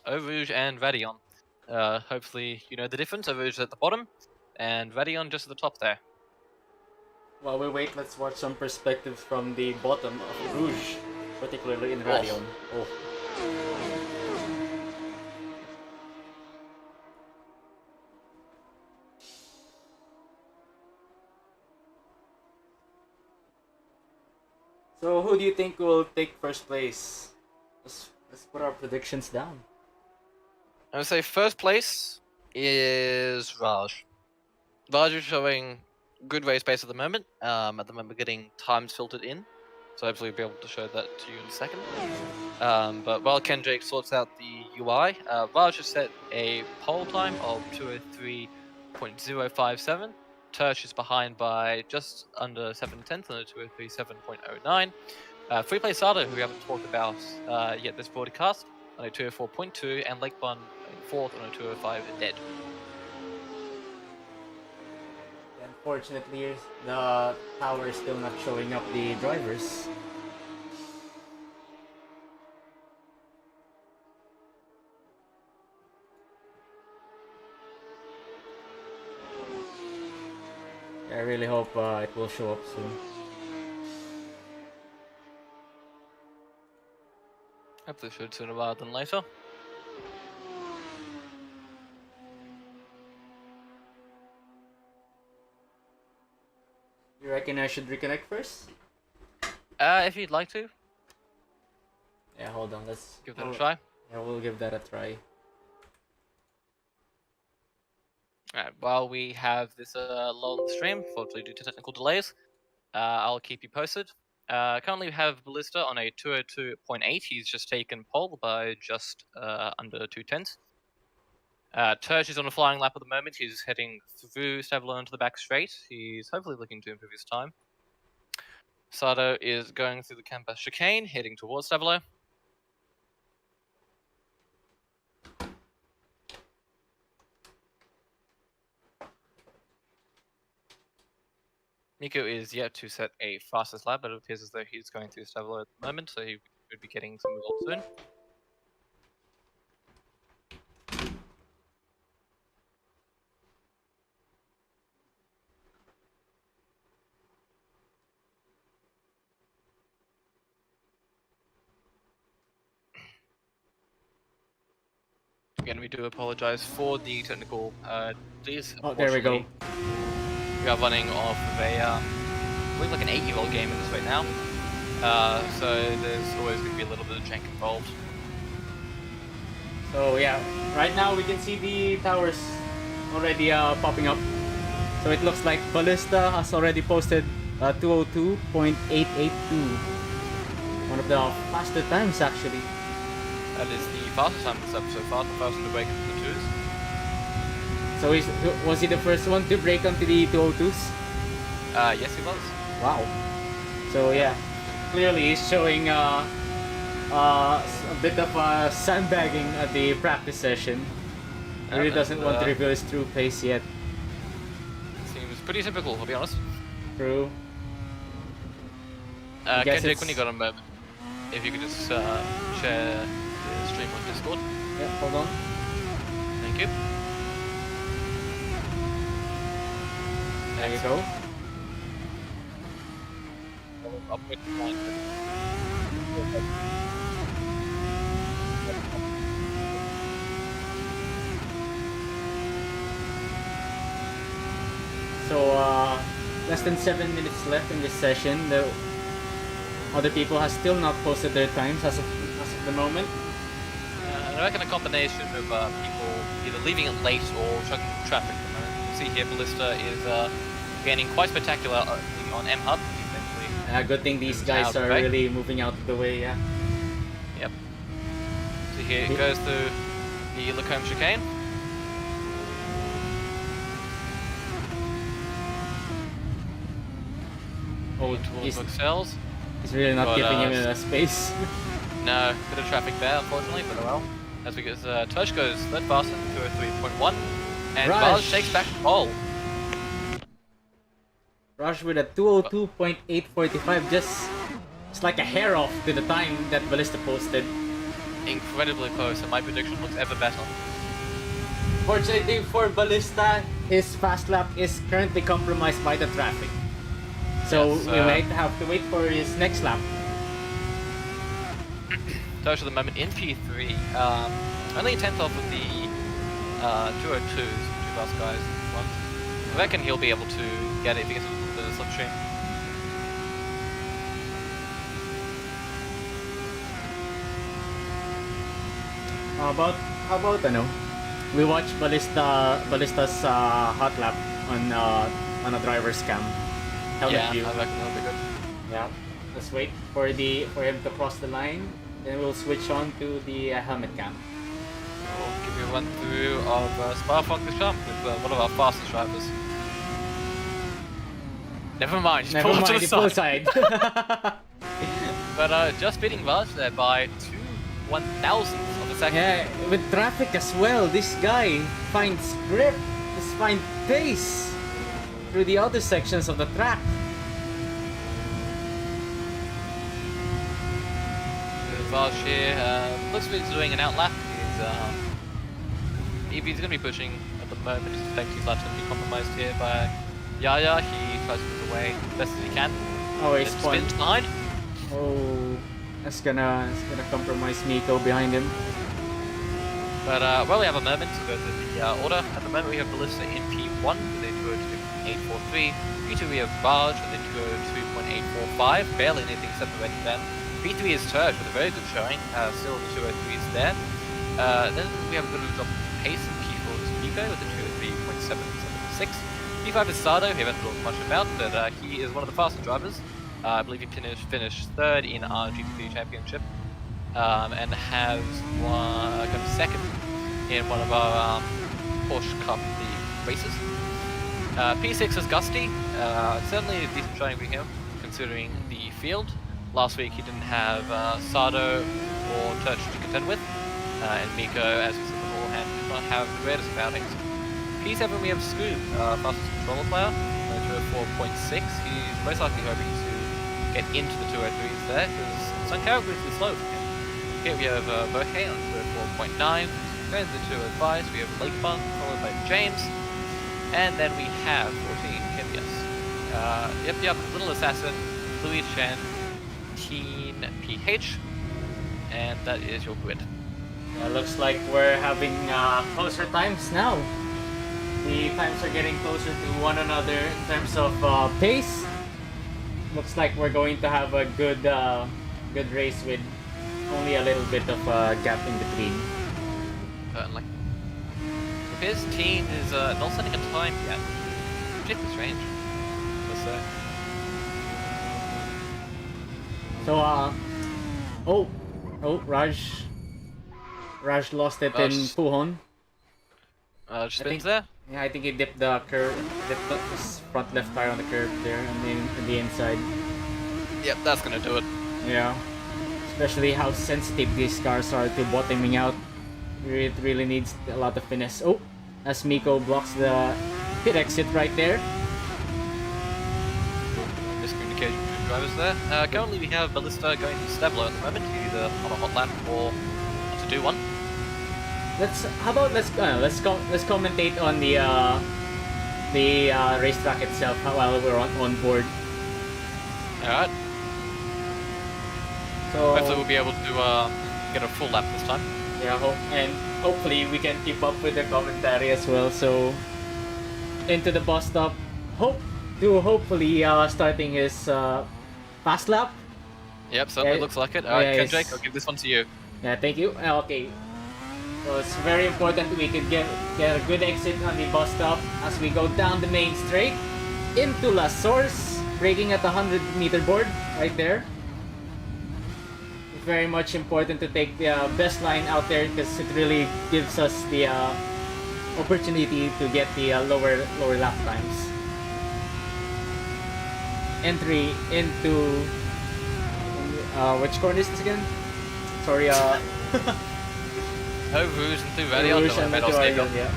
Rouge and Radion. Hopefully you know the difference. Eau Rouge is at the bottom, and Radion just at the top there. While we wait, let's watch some perspectives from the bottom of Rouge, particularly in Radion. Oh. So who do you think will take first place? Let's put our predictions down. I would say first place is Raj. Raj is showing good race pace at the moment. At the moment, getting times filtered in, so hopefully we'll be able to show that to you in a second. But while Kenjake sorts out the UI, Raj has set a pole time of 203.057. Tersh is behind by just under 7/10 on a 203.7.09. Free Play Sada, who we haven't talked about yet this broadcast, on a 204.2, and Lake Bun in fourth on a 205 dead. Unfortunately, the tower is still not showing up the drivers. I really hope it will show up soon. Hopefully should sooner rather than later. You reckon I should reconnect first? If you'd like to. Yeah, hold on. Let's Give that a try. Yeah, we'll give that a try. Alright, while we have this long stream, fortunately due to technical delays, I'll keep you posted. Currently we have Ballista on a 202.8. He's just taken pole by just under 2 tenths. Turge is on a flying lap at the moment. He's heading through Stavlo into the back straight. He's hopefully looking to improve his time. Sato is going through the campus chicane, heading towards Stavlo. Nico is yet to set a fastest lap, but it appears as though he's going through Stavlo at the moment, so he should be getting some results soon. Again, we do apologize for the technical delays. Oh, there we go. We are running off of a, I believe like an 8-year-old game in this right now. So there's always going to be a little bit of jank involved. So yeah, right now we can see the towers already popping up. So it looks like Ballista has already posted 202.882. One of the faster times actually. That is the fastest time this episode, the fastest to break into the 2s. So was he the first one to break onto the 202s? Yes, he was. Wow. So yeah, clearly he's showing a bit of sandbagging at the practice session. He really doesn't want to reveal his true pace yet. Seems pretty typical, I'll be honest. True. Kendrick, when you got a moment, if you could just share the stream on Discord. Yeah, hold on. Thank you. There you go. Up with the line. So less than 7 minutes left in this session. The other people have still not posted their times as of the moment. I reckon a combination of people either leaving it late or chugging through traffic. You see here, Ballista is gaining quite spectacular on M Hub. Good thing these guys are really moving out of the way. Yeah. Yep. So here it goes through the Lacombe chicane. Oh, towards Buxelles. He's really not giving him space. No, bit of traffic there, unfortunately, but well. As we get Tush goes third fastest, 203.1, and Raj takes back the pole. Raj with a 202.845, just it's like a hair off to the time that Ballista posted. Incredibly close, and my prediction looks ever better. Fortunately for Ballista, his fast lap is currently compromised by the traffic. So yes, we might have to wait for his next lap. Tush at the moment in P3, only a tenth off of the 202s, two fast guys. One. I reckon he'll be able to get it if he gets a little bit of slipstream. How about we watch Ballista's hot lap on a driver's cam. Yeah, view. I reckon that'll be good. Yeah, let's wait for him to cross the line, then we'll switch on to the helmet cam. We'll give you a run through of Francorchamps with one of our fastest drivers. Never mind, he's pulled to the side. But just beating Raj there by 2/1000ths of a second. Yeah, with traffic as well, this guy finds grip, finds pace through the other sections of the track. Raj here looks like he's doing an outlap. He's going to be pushing at the moment. His effective lap's going to be compromised here by Yaya. He tries to move away as best as he can. Oh, he's spins behind. Oh, that's gonna compromise Miko behind him. But well, we have a moment to go through the order. At the moment, we have Ballista in P1 with a 202.843. P2 we have Raj with a 202.845. Barely anything separating them. P3 is Turge with a very good showing, still the 203s there. Then we have a little drop in pace in P4 is Miko with the 203.776. P5 is Sado, we haven't talked much about, but he is one of the faster drivers. I believe he finished third in our GP3 championship, and has come second in one of our Porsche Cup League races. P6 is Gusty, certainly a decent showing for him, considering the field. Last week he didn't have Sado or Turch to contend with, and Miko, as we said beforehand, did not have the greatest of outings. P7 we have Scoob, fastest controller player, 4.6. He's most likely hoping to get into the 203s there, because it's uncharacteristically slow for him. Here we have Bohe on 4.9. Going to the 205s, we have Lakebun, followed by James. And then we have 14 Kimias. Yep, Little Assassin, Louis Chen, Teen PH. And that is your grid. Looks like we're having closer times now. The times are getting closer to one another in terms of pace. Looks like we're going to have a good race with only a little bit of gap in between. Certainly. His team is not setting a time yet. Ridiculous range. Let's say. So Raj lost it in Puhon. Just spins there. Yeah, I think he dipped the curve, his front left tire on the curve there, on the inside. Yep, that's gonna do it. Yeah, especially how sensitive these cars are to bottoming out. It really needs a lot of finesse. Oh, as Miko blocks the pit exit right there. Miscommunication between drivers there. Currently we have Ballista going to Stablo at the moment, either on a hot lap or to do one. Let's commentate on the racetrack itself while we're on board. Alright. So hopefully we'll be able to get a full lap this time. Yeah, hopefully we can keep up with the commentary as well. So into the bus stop, hopefully starting his fast lap. Yep, certainly looks like it. Alright, Kendrick, I'll give this one to you. Yeah, thank you. Okay. So it's very important we can get a good exit on the bus stop as we go down the main straight into La Source, braking at the 100-meter board right there. It's very much important to take the best line out there because it really gives us the opportunity to get the lower lap times. Entry into which corner is this again? Sorry, Rouge and through Radion, yeah.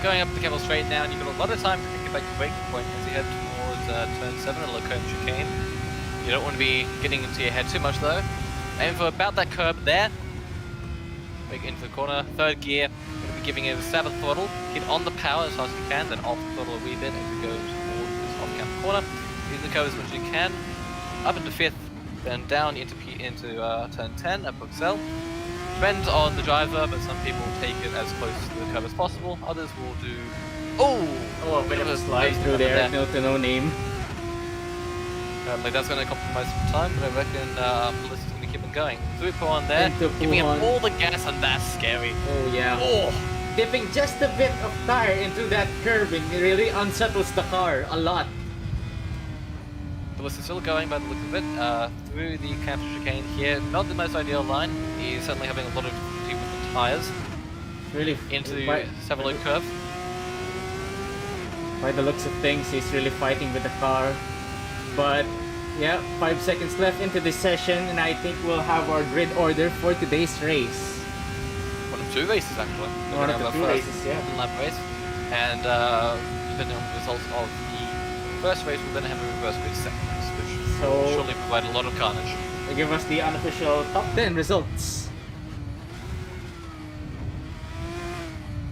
Going up the Camel Straight now, and you've got a lot of time to get back to braking point as you head towards turn 7 at Lacombe Chicane. You don't want to be getting into your head too much though. Aim for about that curb there. Brake into the corner, third gear. You're going to be giving it a stab of throttle. Hit on the power as fast as you can, then off the throttle a wee bit as you go towards this off-camp corner. Use the curve as much as you can. Up into 5th, then down into turn 10 at Bruxelles. Depends on the driver, but some people will take it as close to the curve as possible. Others will do... Oh, a bit of a slide through there, no name. Like that's going to compromise some time, but I reckon Melissa's going to keep him going. Through Puan there, giving him all the gas, and that's scary. Oh yeah. Oh! Dipping just a bit of tire into that curving, it really unsettles the car a lot. Melissa's still going by the look of it, through the Camp Chicane here. Not the most ideal line. He's certainly having a lot of difficulty with the tyres. Really into the Savaloy curve. By the looks of things, he's really fighting with the car. But yeah, 5 seconds left into this session, and I think we'll have our grid order for today's race. One of 2 races actually. One of the 2 races, yeah. Lap race. And depending on the results of the first race, we'll then have a reverse grid second race, which will surely provide a lot of carnage. They give us the unofficial top 10 results.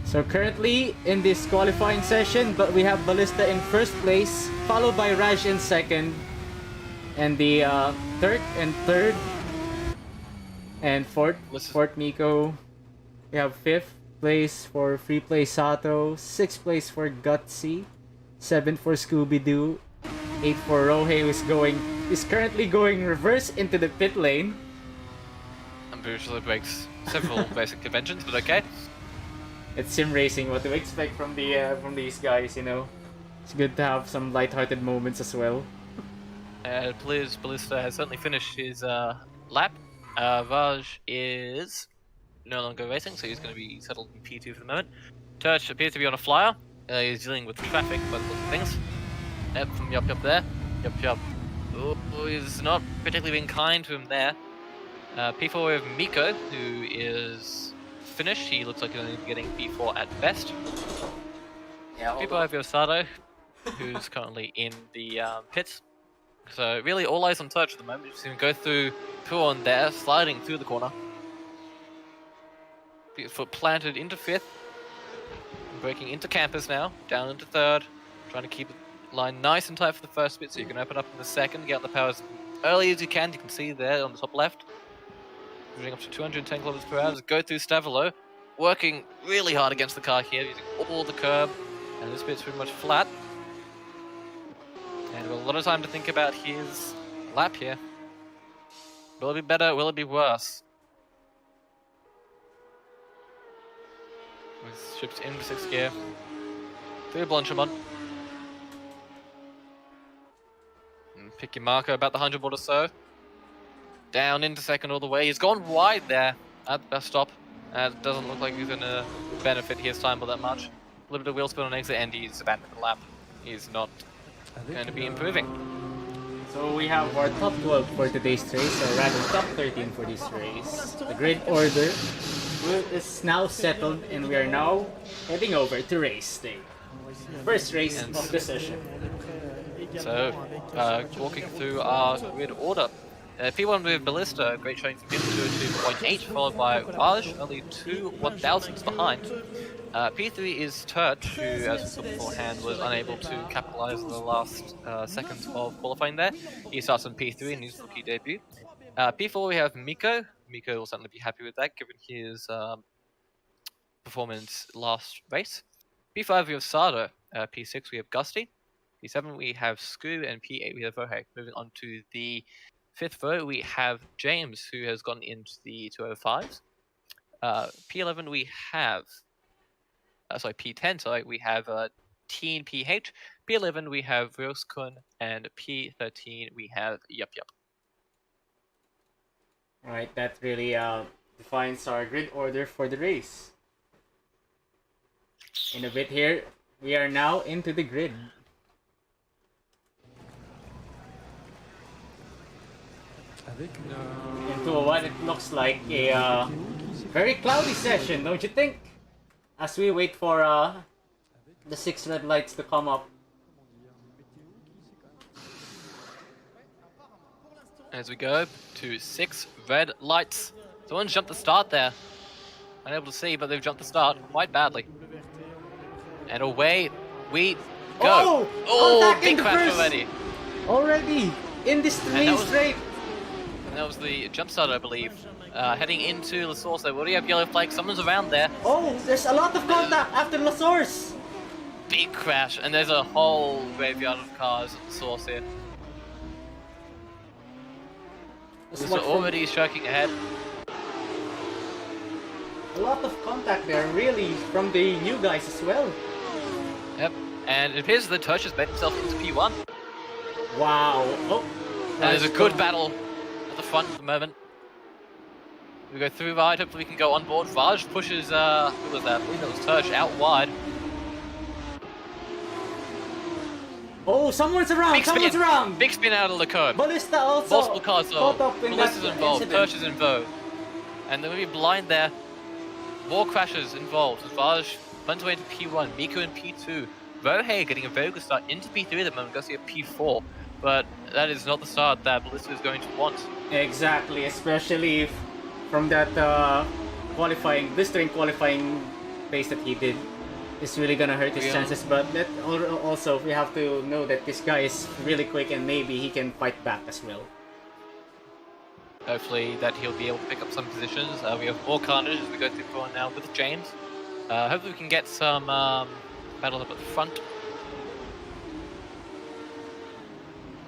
So currently in this qualifying session, but we have Ballista in first place, followed by Raj in second, and the Turk in third, and fourth Miko. We have 5th place for Free Play Sato, 6th place for Gutsy, 7th for Scooby Doo, 8th for Rohe, who's going is currently going reverse into the pit lane. I'm pretty sure that breaks several basic conventions, but okay. It's sim racing. What do we expect from these guys? You know, it's good to have some light-hearted moments as well. Ballista has certainly finished his lap. Vaj is no longer racing, so he's going to be settled in P2 for the moment. Turch appears to be on a flyer. He's dealing with traffic by the looks of things. Yep, from Yup there. Yup. Oh, he's not particularly being kind to him there. P4 we have Miko, who is finished. He looks like he's only getting P4 at best. Yeah. P5 we have Sado, who's currently in the pits. So really all eyes on Touch at the moment. Just going to go through Puon there, sliding through the corner. Foot planted into 5th. Breaking into campus now, down into 3rd. Trying to keep the line nice and tight for the first bit so you can open up in the 2nd. Get out the power as early as you can. You can see there on the top left. Moving up to 210 kilometers per hour. Just go through Stavelo. Working really hard against the car here, using all the curb. And this bit's pretty much flat. And with a lot of time to think about his lap here. Will it be better? Will it be worse? With ships in 6th gear. Through Blanchamont. And pick your marker about the 100 watt or so. Down into 2nd all the way. He's gone wide there at the best stop. It doesn't look like he's going to benefit his time by that much. A little bit of wheel spin on exit and he's abandoned the lap. He's not going to be improving. So we have our top 12 for today's race, or rather top 13 for this race. The grid order is now settled and we are now heading over to race day. First race of the session. So, walking through our grid order. P1 with Ballista, great showing from him, 202.8, followed by Raj, only 2 1,000s behind. P3 is Turch, who, as we saw beforehand, was unable to capitalize on the last seconds of qualifying there. He starts on P3 in his rookie debut. P4 we have Miko. Miko will certainly be happy with that, given his performance last race. P5 we have Sado. P6 we have Gusty. P7 we have Scoo, and P8 we have Vohe. Moving on to the 5th row, we have James, who has gone into the 205s. P11 we have... P10, we have Teen PH. P11 we have Roskun, and P13 we have Yup. Right, that really defines our grid order for the race. In a bit here, we are now into the grid. Into what it looks like a very cloudy session, don't you think? As we wait for the 6 red lights to come up. As we go to 6 red lights. Someone's jumped the start there. Unable to see, but they've jumped the start quite badly. And away we go. Oh, big crash already. Already in this 3 straight. And that was the jump start, I believe. Heading into La Source, they already have yellow flag. Someone's around there. Oh, there's a lot of contact after La Source. Big crash, and there's a whole graveyard of cars at the source here. This is already striking ahead. A lot of contact there, really, from the new guys as well. Yep, and it appears that Turch has made himself into P1. Wow. Oh, there's a good battle at the front at the moment. We go through right, hopefully we can go on board. Vaj pushes, who was that? I believe that was Turch out wide. Oh, someone's around! Someone's around! Big spin out of the curb. Ballista also multiple cars though. Ballista's involved, incident. Turch is involved. And they're going to be blind there. More crashes involved. Vaj runs away into P1, Miko in P2. Vohe getting a very good start into P3 at the moment, goes to P4. But that is not the start that Ballista is going to want. Exactly, especially if from that blistering qualifying pace that he did. It's really gonna hurt his chances, but also we have to know that this guy is really quick and maybe he can fight back as well. Hopefully that he'll be able to pick up some positions. We have more carnage as we go through P1 now with James. Hopefully we can get some battles up at the front.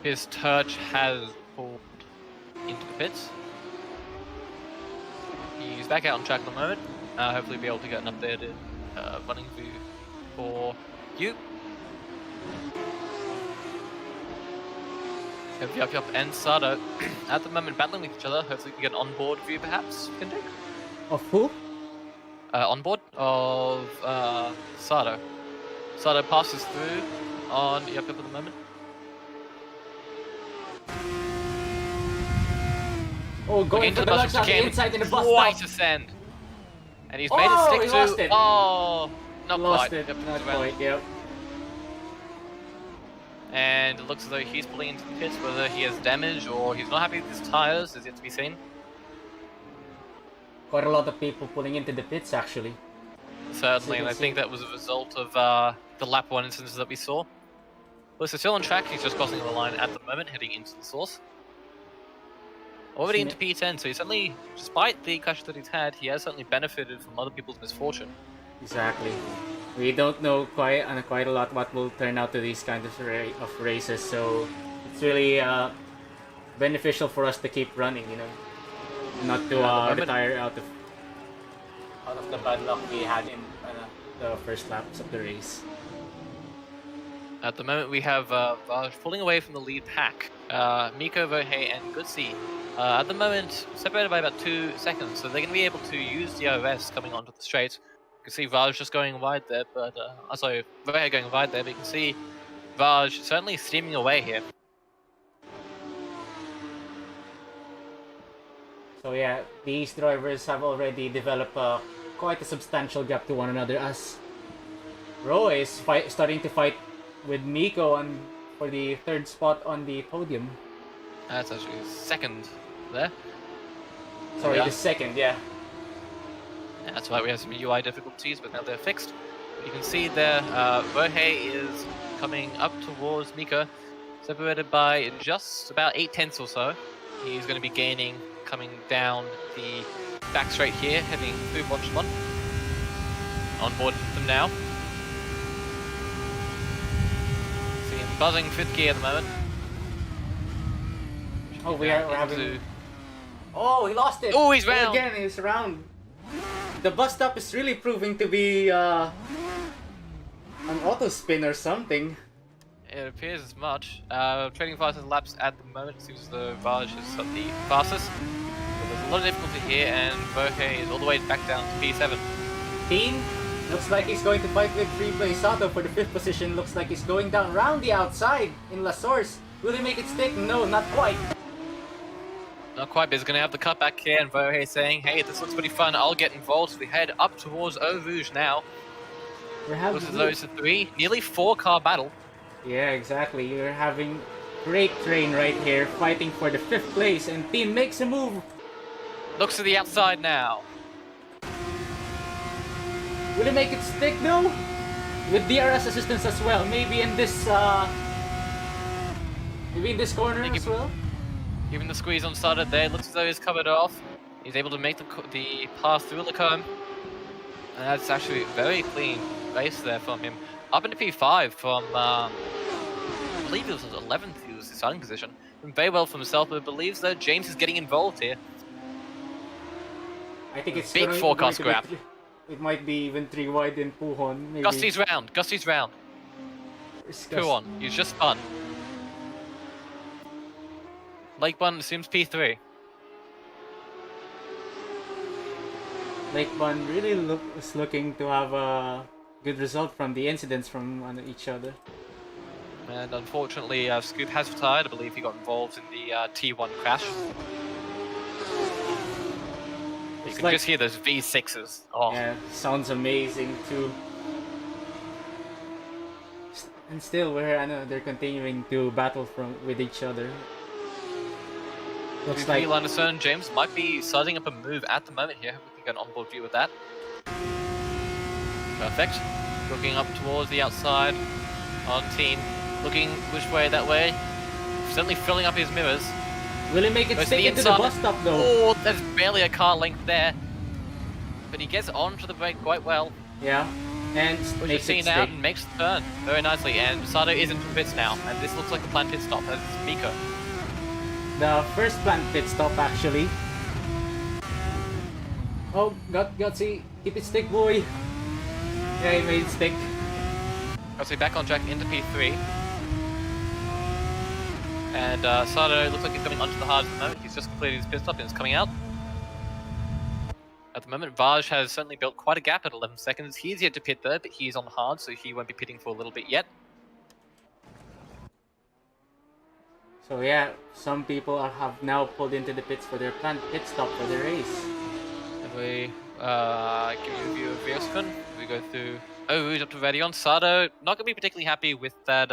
His Turch has pulled into the pits. He's back out on track at the moment. Hopefully be able to get an updated running view for you. Yup, and Sato at the moment battling with each other. Hopefully we can get an onboard view perhaps, Kendrick? Of who? Onboard of Sato. Sato passes through on Yup at the moment. Oh, going for the bus lunch on the chicane, inside in the bus quite stop. a send. And he's Oh, made it stick he to... lost it. Oh, not Lost quite. it, Yep, not around. quite, yep. And it looks as though he's pulling into the pits. Whether he has damage or he's not happy with his tires is yet to be seen. Quite a lot of people pulling into the pits, actually. Certainly, you and can I think see. that was a result of the lap 1 instances that we saw. Well, so still on track, he's just crossing the line at the moment, heading into the source. Already into P10, so he certainly, despite the crash that he's had, he has certainly benefited from other people's misfortune. Exactly. We don't know quite a lot what will turn out to these kinds of races, so it's really beneficial for us to keep running, you know, not to retire out of the bad luck we had in the first laps of the race. At the moment, we have Vaj pulling away from the lead pack. Miko, Vohei, and Gutsi. At the moment, separated by about 2 seconds, so they're going to be able to use DRS coming onto the straight. You can see Vaj just going wide there, but sorry, Vohei going wide there, but you can see Vaj certainly steaming away here. So yeah, these drivers have already developed quite a substantial gap to one another, as Ro is starting to fight with Miko for the 3rd spot on the podium. That's actually second there. Sorry, Yeah. the 2nd, yeah. Yeah, that's why we have some UI difficulties, but now they're fixed. You can see there, Vohei is coming up towards Miko, separated by just about 8/10 or so. He's going to be gaining, coming down the back straight here, heading through Botchmont. On board with them now. See him buzzing 5th gear at the moment. Oh, we're having... Into- Oh, he lost it! Oh, he's round! Again, he's round. The bus stop is really proving to be an auto spin or something. It appears as much. Trading fastest laps at the moment seems the Vaj is the fastest. But there's a lot of difficulty here, and Vohei is all the way back down to P7. Dean looks like he's going to fight with Free Sato for the 5th position. Looks like he's going down round the outside in La Source. Will he make it stick? No, not quite. Not quite, but he's going to have the cut back here, and Vohei saying, hey, this looks pretty fun, I'll get involved. So we head up towards Eau Rouge now. Looks as though it's a 3, nearly 4-car battle. Yeah, exactly. You're having great train right here, fighting for the 5th place, and Team makes a move. Looks to the outside now. Will he make it stick though? With DRS assistance as well, maybe in this corner as well. Given the squeeze on Sada there, looks as though he's covered off. He's able to make the pass through the cone. And that's actually a very clean race there from him. Up into P5 from, I believe it was his 11th, he was his starting position. Doing very well for himself, but believes that James is getting involved here. I think it's Big four-car going to be scrap. It might be even 3 wide in Puhon. Maybe. Gusty's round, Puhon, he's just spun. Lake Bun seems P3. Lake Bun really is looking to have a good result from the incidents from each other. And unfortunately, Scoop has retired. I believe he got involved in the T1 crash. You can just hear those V6s. Oh. Yeah, sounds amazing too. And still, they're continuing to battle with each other. Looks like Landerson and James might be starting up a move at the moment here. We can get an onboard view with that. Perfect. Looking up towards the outside on team. Looking which way, that way. Certainly filling up his mirrors. will he make it Goes stick to into the inside. bus stop though? Oh, there's barely a car length there. But he gets onto the brake quite well. Yeah. And Pushes makes it Scene stick. out and makes the turn very nicely. And Sato is into pits now, and this looks like a planned pit stop. As Miko. The first planned pit stop, actually. Oh, Gutsy, keep it stick, boy. Yeah, he made it stick. Gutsy back on track into P3. And Sato looks like he's coming onto the hard at the moment. He's just completed his pit stop and is coming out. At the moment, Vaj has certainly built quite a gap at 11 seconds. He's yet to pit there, but he's on hard, so he won't be pitting for a little bit yet. So yeah, some people have now pulled into the pits for their planned pit stop for the race. If we give you a view of Vioscon, we go through... Oh, he's up to Radion. Sato, not going to be particularly happy with that,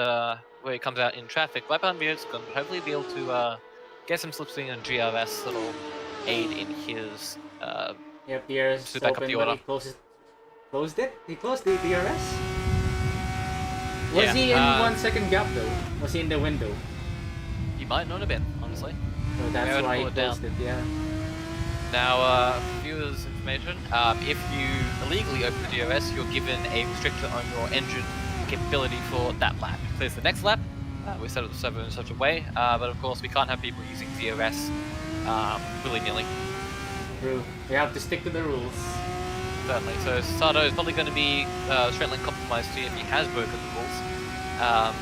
where he comes out in traffic. Right behind Vioscon, but hopefully be able to get some slipstream and GRS that'll aid in his... Yep, DRS to back up open, the but order. he closed it? He closed the DRS? Was he in 1 second gap though? Was he in the window? He might not have been, honestly. So that's Yeah, why he pull it down. closed it, yeah. Now, viewers' information. If you illegally open the DRS, you're given a restrictor on your engine capability for that lap. If there's the next lap, we set up the server in such a way, but of course we can't have people using DRS willy-nilly. True. We have to stick to the rules. Certainly. So Sato is probably going to be straightly compromised here if he has broken the rules.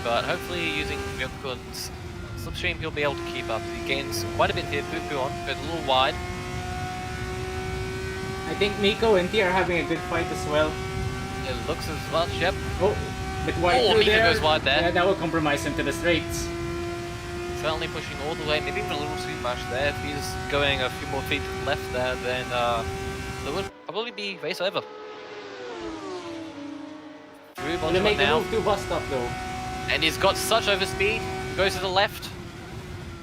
But hopefully using Myokun's slipstream he'll be able to keep up. He gains quite a bit here. Poo on, goes a little wide. I think Miko and T are having a good fight as well. It looks as much, yep. Oh, bit wide Oh, through Miko there. goes wide there. Yeah, that will compromise him to the straights. Certainly pushing all the way, maybe even a little too much there. If he's going a few more feet to the left there, then there would probably be race over. Through Will onto he make it a now. move to bus stop though? And he's got such overspeed, goes to the left,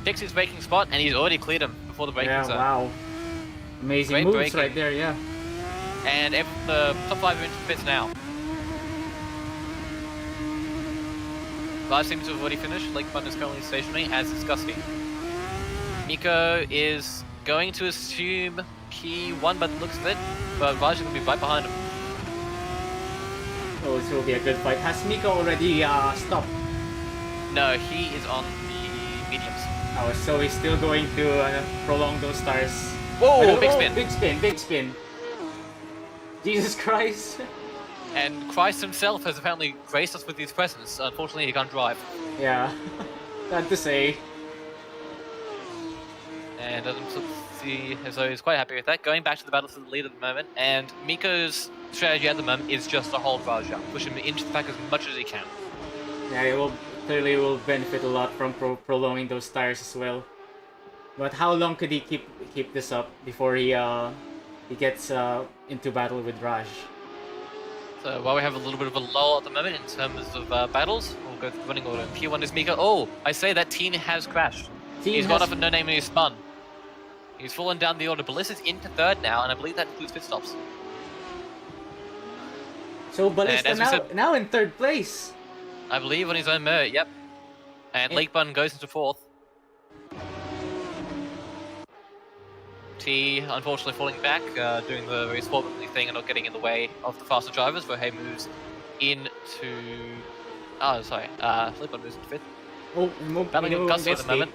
picks his braking spot, and he's already cleared him before the braking Yeah, zone. wow. Amazing Great moves braking. right there, yeah. And the top 5 are into pits now. Raj seems to have already finished. Lake Button is currently stationary, as is Gusty. Miko is going to assume P1 by the looks of it, but Raj is going to be right behind him. Oh, this will be a good fight. Has Miko already stopped? No, he is on the mediums. Oh, so he's still going to prolong those stars. Whoa, big spin. Big spin, big spin. Jesus Christ. And Christ himself has apparently graced us with his presence. Unfortunately, he can't drive. Yeah, sad to say. And doesn't see as though he's quite happy with that. Going back to the battle to the lead at the moment. And Miko's strategy at the moment is just to hold Raj up. Push him into the pack as much as he can. Yeah, it will clearly will benefit a lot from prolonging those tires as well. But how long could he keep this up before he gets into battle with Raj? So while we have a little bit of a lull at the moment in terms of battles, we'll go through the running order. P1 is Miko. Oh, I say that Teen has crashed. He's gone up and no name and he's spun. He's fallen down the order. Ballista's into third now, and I believe that includes pit stops. So Ballista And as we said- now in third place. I believe on his own merit, yep. And Lake Bun goes into fourth. T unfortunately falling back, doing the very sportly thing and not getting in the way of the faster drivers. Vohei moves into... Oh, sorry. Lake Bun moves into fifth. Oh, Battling with Gusty at the moment.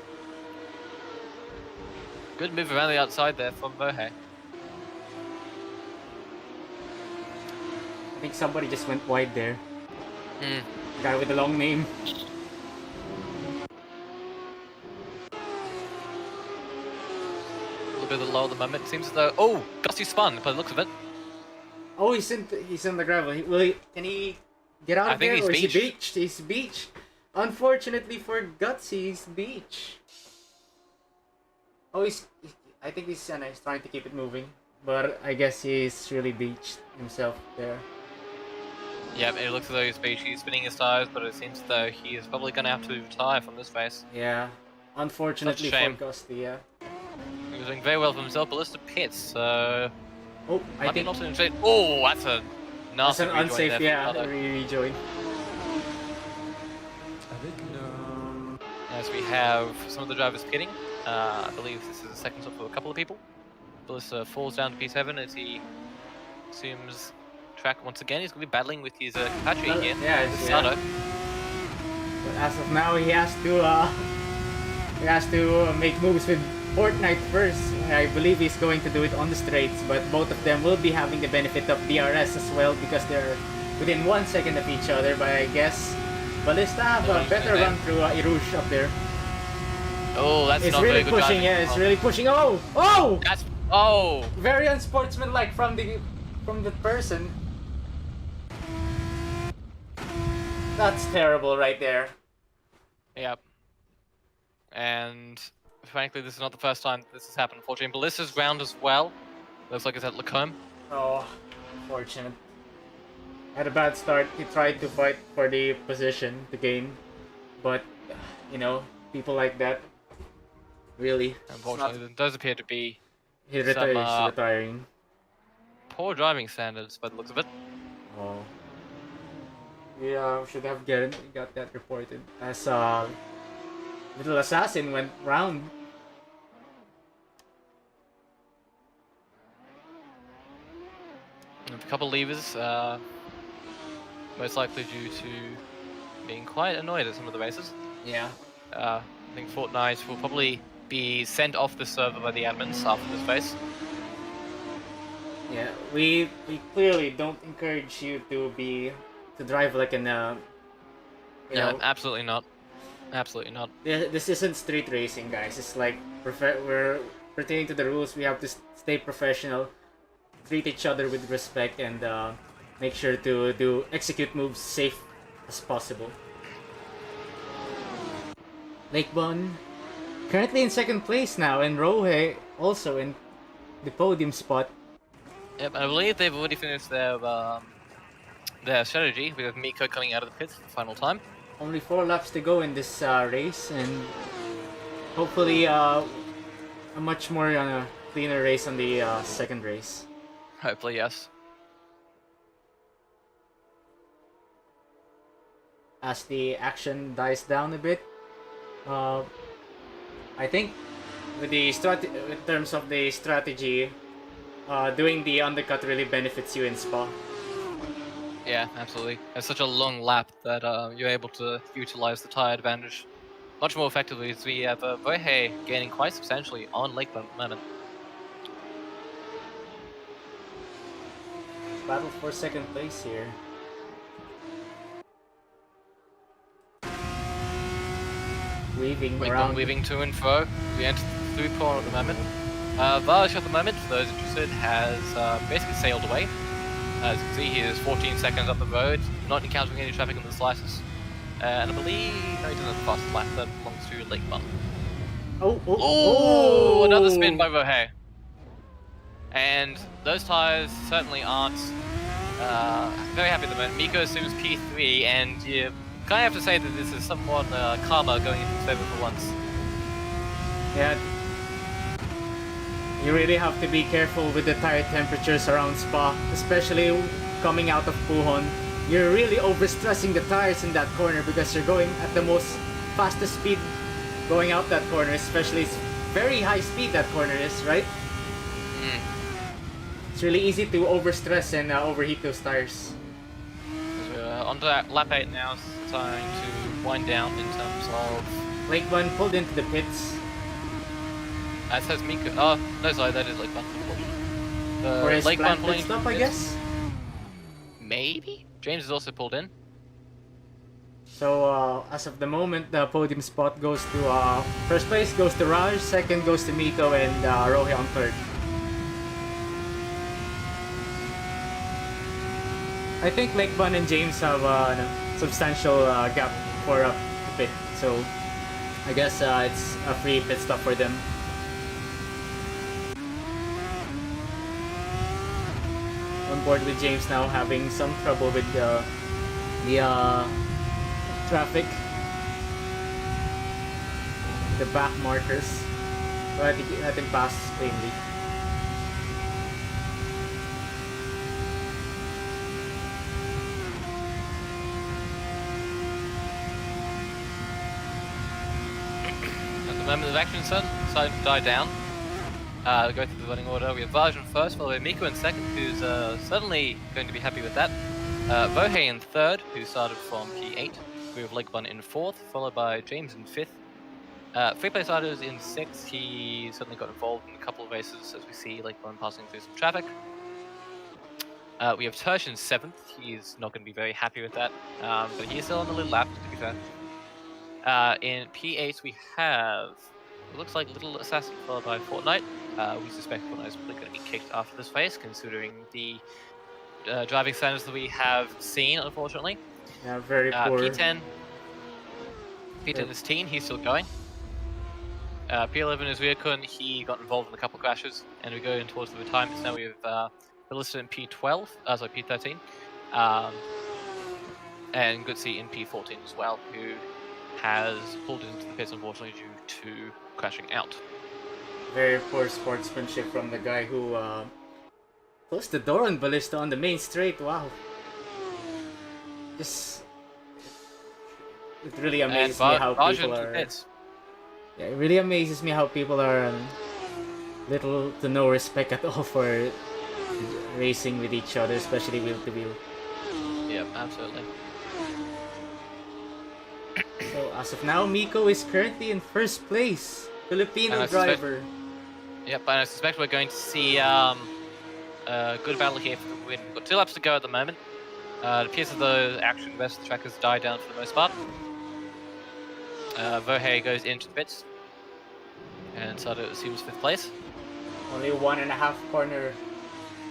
Good move around the outside there from Vohei. I think somebody just went wide there. Hmm. Guy with the long name. A little bit of a lull at the moment. Seems as though... Oh! Gusty spun by the looks of it. Oh, he's in the gravel. Can he get out I of think there, he's or is he beached. beached? He's beached. Unfortunately for Gutsy, he's beached. Oh, I think he's trying to keep it moving, but I guess he's really beached himself there. Yep, it looks as though he's beached. He's spinning his tires, but it seems as though he is probably going to have to retire from this race. Yeah, unfortunately for shame. Gusty, yeah. He was doing very well for himself. Ballista pits, so... Oh, I think not to say. Oh, that's a that's nasty an rejoin unsafe, there yeah, for Sato. rejoin. Avec une... As we have some of the drivers pitting, I believe this is a second stop for a couple of people. Ballista falls down to P7 as he assumes track once again. He's going to be battling with his compatriot here. Yeah, with yeah. Sato. But as of now, he has to make moves with Fortnite first. I believe he's going to do it on the straights, but both of them will be having the benefit of DRS as well because they're within 1 second of each other. But I guess Ballista have a better run through Irush up there. Oh, that's It's not really very good pushing. driving. Yeah, it's really pushing. Oh! That's Very unsportsmanlike from the person. That's terrible right there. Yep. And frankly, this is not the first time this has happened. Unfortunately, Ballista's round as well. Looks like it's at Lacombe. Oh, unfortunate. Had a bad start. He tried to fight for the position to gain, but you know, people like that really. Unfortunately, there does appear to be He's some, retiring. poor driving standards by the looks of it. Oh. Yeah, should have got that reported. As Little Assassin went round. A couple levers, most likely due to being quite annoyed at some of the races. Yeah. I think Fortnite will probably be sent off the server by the admins after this race. Yeah, we clearly don't encourage you to drive like an you know, absolutely not. Absolutely not. this isn't street racing, guys. It's like we're pertaining to the rules. We have to stay professional, treat each other with respect, and make sure to execute moves safe as possible. Lakebon currently in second place now, and Rohe also in the podium spot. Yep, I believe they've already finished their strategy with Miko coming out of the pits for the final time. Only 4 laps to go in this race, and hopefully a much more cleaner race on the second race. Hopefully, yes. As the action dies down a bit, I think with the in terms of the strategy, doing the undercut really benefits you in Spa. Yeah, absolutely. It's such a long lap that you're able to utilize the tire advantage much more effectively, as we have Vohe gaining quite substantially on Lakebone at the moment. Battle for second place here. Weaving around. Weaving to and fro. We enter the through corner at the moment. Varsh at the moment, for those interested, has basically sailed away. As you can see, he is 14 seconds up the road, not encountering any traffic in the slightest. And I believe no, he doesn't have the fastest lap, that belongs to Lake Bun. Oh! Another spin by Vohe. And those tires certainly aren't very happy at the moment. Miko assumes P3, and you kind of have to say that this is somewhat karma going into his favor for once. Yeah. You really have to be careful with the tire temperatures around Spa, especially coming out of Puhon. You're really overstressing the tires in that corner because you're going at the most fastest speed going out that corner, especially it's very high speed that corner is, right? It's really easy to overstress and overheat those tires. On to lap 8 now, starting to wind down in terms of... Lake Bun pulled into the pits. That says Miko. Oh, no, sorry, that is Lake Bun. For his Lake Bun planned pulling pit stop, I guess? Maybe? James is also pulled in. So, as of the moment, the podium spot goes to, first place goes to Raj, second goes to Miko, and Rohe on third. I think Lake Bun and James have a substantial gap for the pit, so I guess it's a free pit stop for them. On board with James now, having some trouble with the traffic, the back markers, but I think let him pass cleanly. At the moment, the action starting to die down. Go through the running order. We have Vaj in first, followed by Miko in second, who's certainly going to be happy with that. Vohei in third, who started from P8. We have Legbun in fourth, followed by James in fifth. Free play starters in sixth. He certainly got involved in a couple of races, as we see Legbun passing through some traffic. We have Tersh in seventh. He's not going to be very happy with that, but he's still on the lead lap, to be fair. In P8, we have, it looks like Little Assassin followed by Fortnite. We suspect Fortnite is probably going to be kicked after this race, considering the driving standards that we have seen, unfortunately. Yeah, very poor. P10 is teen, he's still going. P11 is Ryukun, he got involved in a couple of crashes, and we go in towards the retirements now. We have Ballista in P12, sorry, P13, and Gutsi in P14 as well, who has pulled into the pits unfortunately due to crashing out. Very poor sportsmanship from the guy who closed the door on Ballista on the main straight. Wow. Just it really amazes me how people are. Yeah, it really amazes me how people are little to no respect at all for racing with each other, especially wheel to wheel. Yep, absolutely. So as of now, Miko is currently in first place. Filipino driver. Yep, and I suspect we're going to see a good battle here for the win. We've got 2 laps to go at the moment. It appears as though actually the rest of the track has died down for the most part. Vohei goes into the pits, and Sato assumes 5th place. Only 1.5 corner,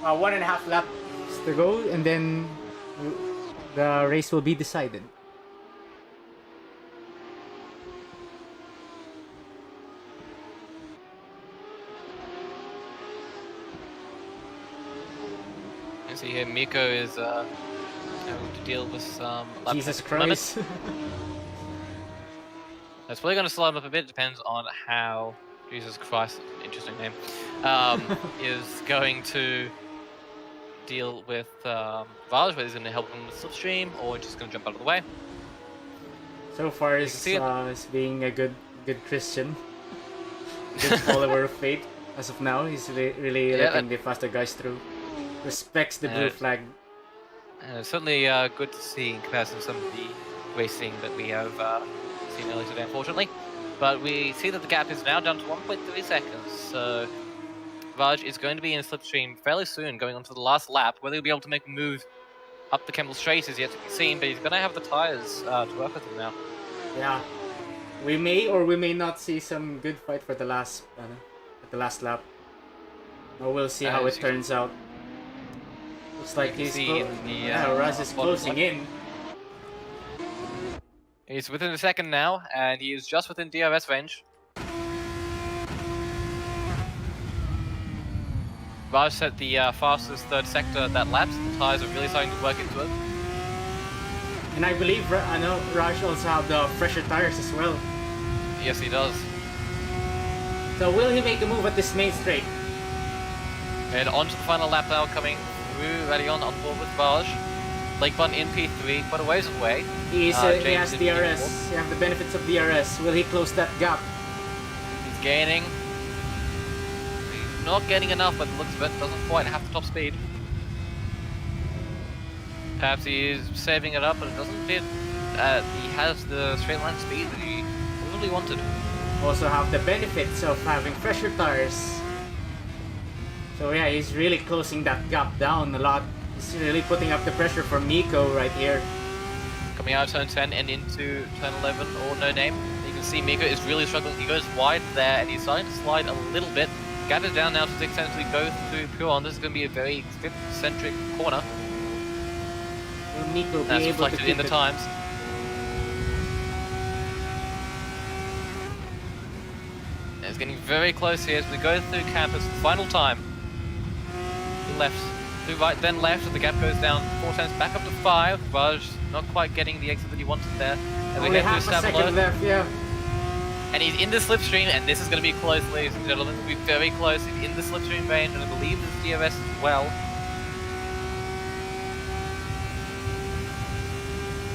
1.5 laps to go, and then the race will be decided. You see here, Miko is having to deal with some lap Jesus limits. Christ. That's probably going to slow him up a bit. Depends on how Jesus Christ, interesting name, is going to deal with Vaj, whether he's going to help him with slipstream or just going to jump out of the way. So far, is being a good Christian, good follower of faith. As of now, he's really letting the faster guys through. Respects the blue flag. It's certainly good to see in comparison to some of the racing that we have seen earlier today, unfortunately. But we see that the gap is now down to 1.3 seconds, so Vaj is going to be in slipstream fairly soon, going on to the last lap. Whether he'll be able to make a move up the Kemmel Straight is yet to be seen, but he's going to have the tyres to work with him now. Yeah, we may or we may not see some good fight for the last lap. Or we'll see how it turns out. Looks like Raz is closing in. He's within a second now, and he is just within DRS range. Raj set the fastest third sector at that lap, so the tyres are really starting to work into it. And I believe, Raj also have the fresher tyres as well. Yes, he does. So will he make a move at this main straight? And on to the final lap now, coming through Radion on board with Raj. Lakebun in P3, quite a ways away. He has DRS, he has the benefits of DRS. Will he close that gap? He's gaining. He's not getting enough, but the looks of it doesn't quite have the top speed. Perhaps he is saving it up, but it doesn't fit. He has the straight line speed that he probably wanted. Also have the benefits of having fresher tires. So yeah, he's really closing that gap down a lot. He's really putting up the pressure for Miko right here. Coming out of turn 10 and into turn 11 or no name. You can see Miko is really struggling. He goes wide there and he's starting to slide a little bit. Gap is down now to 6 tenths. We go through Puron. This is going to be a very grip-centric corner. Will Miko be That's able reflected to keep in the times. And it's getting very close here as we go through campus. Final time. Left. To right, then left, and the gap goes down 4 tenths back up to 5. Raj not quite getting the exit that he wanted there. And only half a second left, yeah. And he's in the slipstream, and this is going to be close, ladies and gentlemen. It'll be very close. He's in the slipstream range, and I believe there's DRS as well.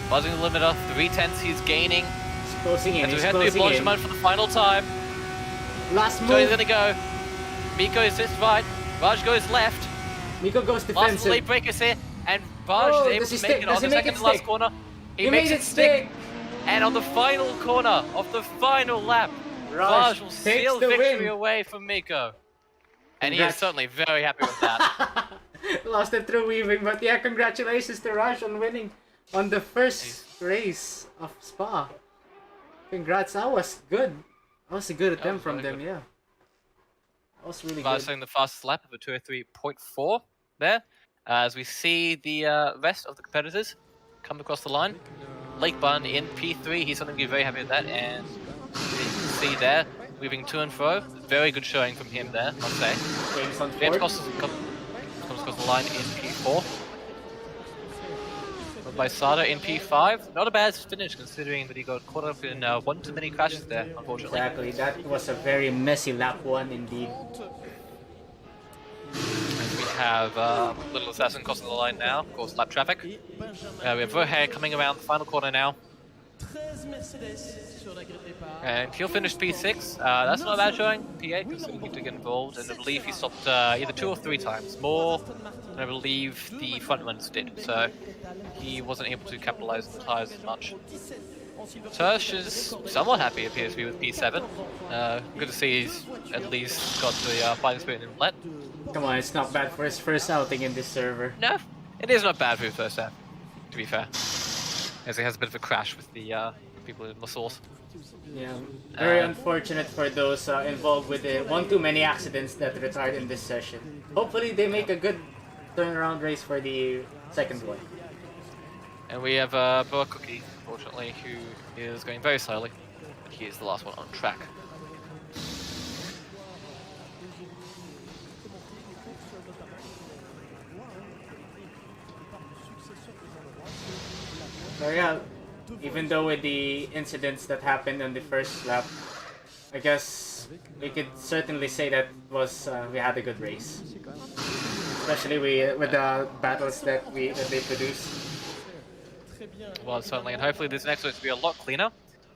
Buzzing the limiter, 3 tenths, he's gaining. He's closing in, and so we head to the mode for the final time. Last move. So he's going to go. Miko is this right. Raj goes left. Miko goes Last defensive. late breakers here, and Raj Oh, is able does he to make stick? it Does on he the make it second to last stick? corner. He makes made it stick. And on the final corner of the final lap, Raj will takes steal the victory win. away from Miko. And he is Congrats. certainly very happy with that. Lost it through weaving, but yeah, congratulations to Raj on winning on the first race of Spa. Congrats, that was good. That was a good attempt from them, yeah. That was really Raj good. setting the fastest lap of a 203.4 there. As we see the rest of the competitors come across the line. Lake Bun in P3, he's something to be very happy with that. And you can see there, moving to and fro. Very good showing from him there, I'll say. James comes across the line in P4. Followed by Sada in P5. Not a bad finish considering that he got caught up in one too many crashes there, unfortunately. Exactly, that was a very messy lap one indeed. We have Little Assassin crossing the line now, of course, lap traffic. We have Verheer coming around the final corner now. And he'll finish P6. That's not a bad showing. P8, considering he did get involved, and I believe he stopped either 2 or 3 times. More than I believe the front runners did, so he wasn't able to capitalize on the tires as much. Tersh is somewhat happy, appears to be, with P7. Good to see he's at least got the fighting spirit in let. Come on, it's not bad for his first outing in this server. No, it is not bad for his first half, to be fair. As he has a bit of a crash with the people in the source. Yeah, very unfortunate for those involved with the one too many accidents that retired in this session. Hopefully they make a good turnaround race for the second one. And we have Boa Cookie, unfortunately, who is going very slowly. He is the last one on track. So yeah, even though with the incidents that happened on the first lap, I guess we could certainly say that was we had a good race, especially with the battles that they produced. Well, certainly, and hopefully this next one will be a lot cleaner.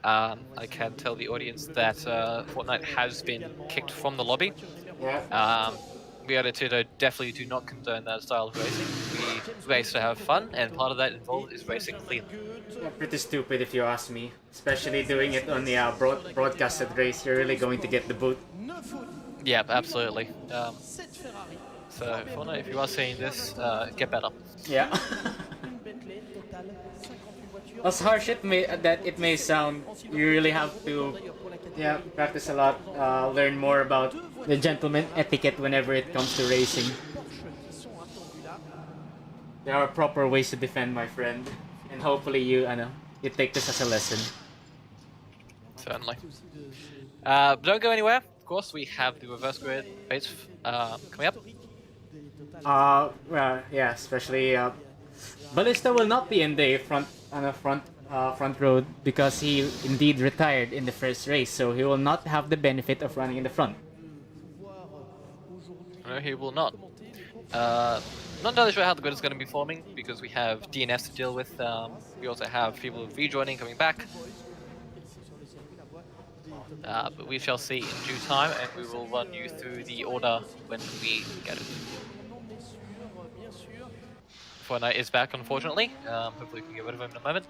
I can tell the audience that Fortnite has been kicked from the lobby. Yeah. We Attitude definitely do not condone that style of racing. We race to have fun, and part of that involved is racing clean. Yeah, pretty stupid if you ask me. Especially doing it on the broadcasted race, you're really going to get the boot. Yeah, absolutely. So, Fortnite, if you are seeing this, get better. Yeah. As harsh it may sound, you really have to practice a lot, learn more about the gentleman etiquette whenever it comes to racing. There are proper ways to defend, my friend, and hopefully you take this as a lesson. Certainly. But don't go anywhere. Of course, we have the reverse grid race coming up. Well, yeah, especially Ballista will not be in the front road because he indeed retired in the first race, so he will not have the benefit of running in the front. No, he will not. Not entirely sure how the grid is going to be forming because we have DNS to deal with. We also have people rejoining, coming back. But we shall see in due time, and we will run you through the order when we get it. Fortnite is back, unfortunately. Hopefully we can get rid of him in a moment.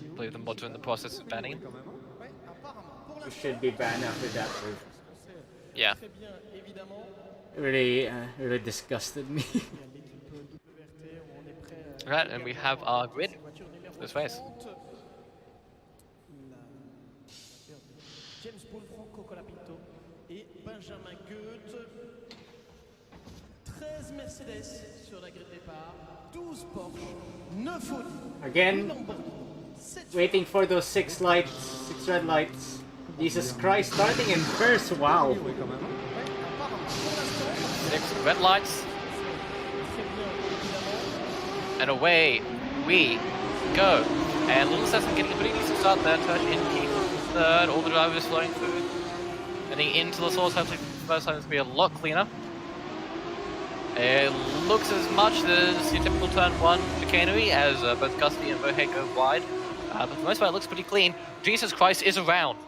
I believe the mods are in the process of banning him. He should be banned after that move. Yeah. Really disgusted me. Right, and we have our grid for this race. Again, waiting for those 6 red lights. Jesus Christ, starting in first, wow. 6 red lights. And away we go. And Little Assassin getting a pretty decent start there. Touch in P3rd. All the drivers flowing through. Heading into the source. Hopefully the first time it's going to be a lot cleaner. It looks as much as your typical turn 1 chicanery as both Gusty and Bohead go wide. But for the most part it looks pretty clean. Jesus Christ is around.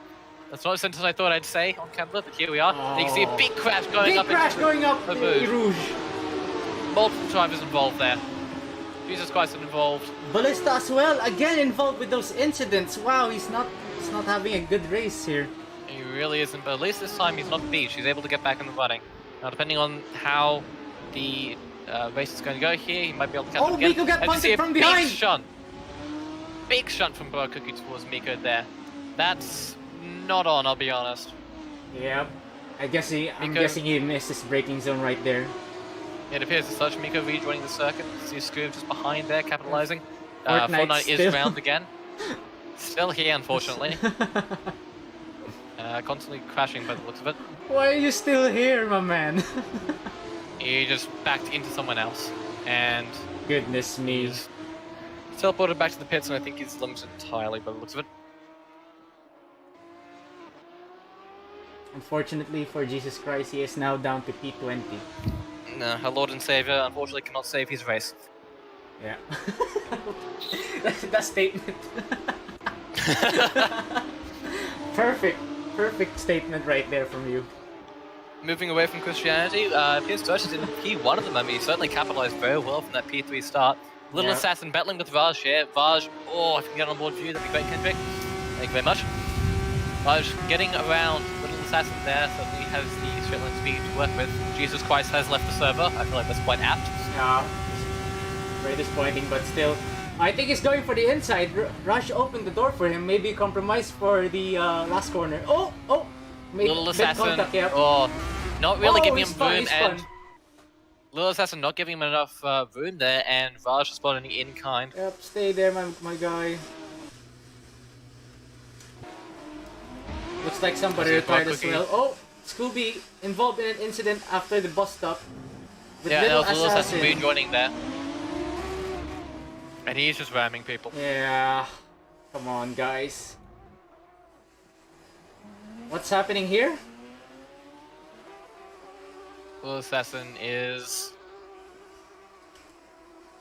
That's not a sentence I thought I'd say on camera, but here we are. And you can see a big crash going Big up. crash going up the in Rouge. Multiple drivers involved there. Jesus Christ involved. Ballista as well, again involved with those incidents. Wow, he's not having a good race here. He really isn't, but at least this time he's not beat. He's able to get back in the running. Now, depending on how the race is going to go here, he might be able to catch up again. Miko got As you see punted a from behind! Big shunt from Bro Cookie towards Miko there. That's not on, I'll be honest. Yep. I'm Miko- guessing he missed his braking zone right there. It appears as such. Miko rejoining the circuit. See Scoob just behind there, capitalizing. Fortnite Fortnite still. is round again. Still here, unfortunately. Constantly crashing by the looks of it. Why are you still here, my man? He just backed into someone else. And Goodness me. he's teleported back to the pits, and I think he's limited entirely by the looks of it. Unfortunately for Jesus Christ, he is now down to P20. No, our Lord and Savior unfortunately cannot save his race. Yeah. that statement. Perfect statement right there from you. Moving away from Christianity, appears Turch is in P1 at the moment. He certainly capitalized very well from that P3 start. Little Yeah. Assassin battling with Vaj here. Vaj, oh, if you can get on board for you, that'd be great, Kendrick. Thank you very much. Vaj getting around Little Assassin there, certainly has the straight line speed to work with. Jesus Christ has left the server. I feel like that's quite apt. Yeah. Very disappointing, but still. I think he's going for the inside. Rush opened the door for him. Maybe compromise for the last corner. Oh! Made Little mid Assassin, contact, yeah. oh, not really giving he's him spun, room, he's and spun. Little Assassin not giving him enough room there, and Vaj spotting in kind. Yep, stay there, my guy. Looks like somebody That's it, retired as Cookie. well. Oh! Scooby involved in an incident after the bus stop. With Yeah, Little that was Little Assassin Assassin. rejoining there. And he's just ramming people. Yeah. Come on, guys. What's happening here? Little Assassin is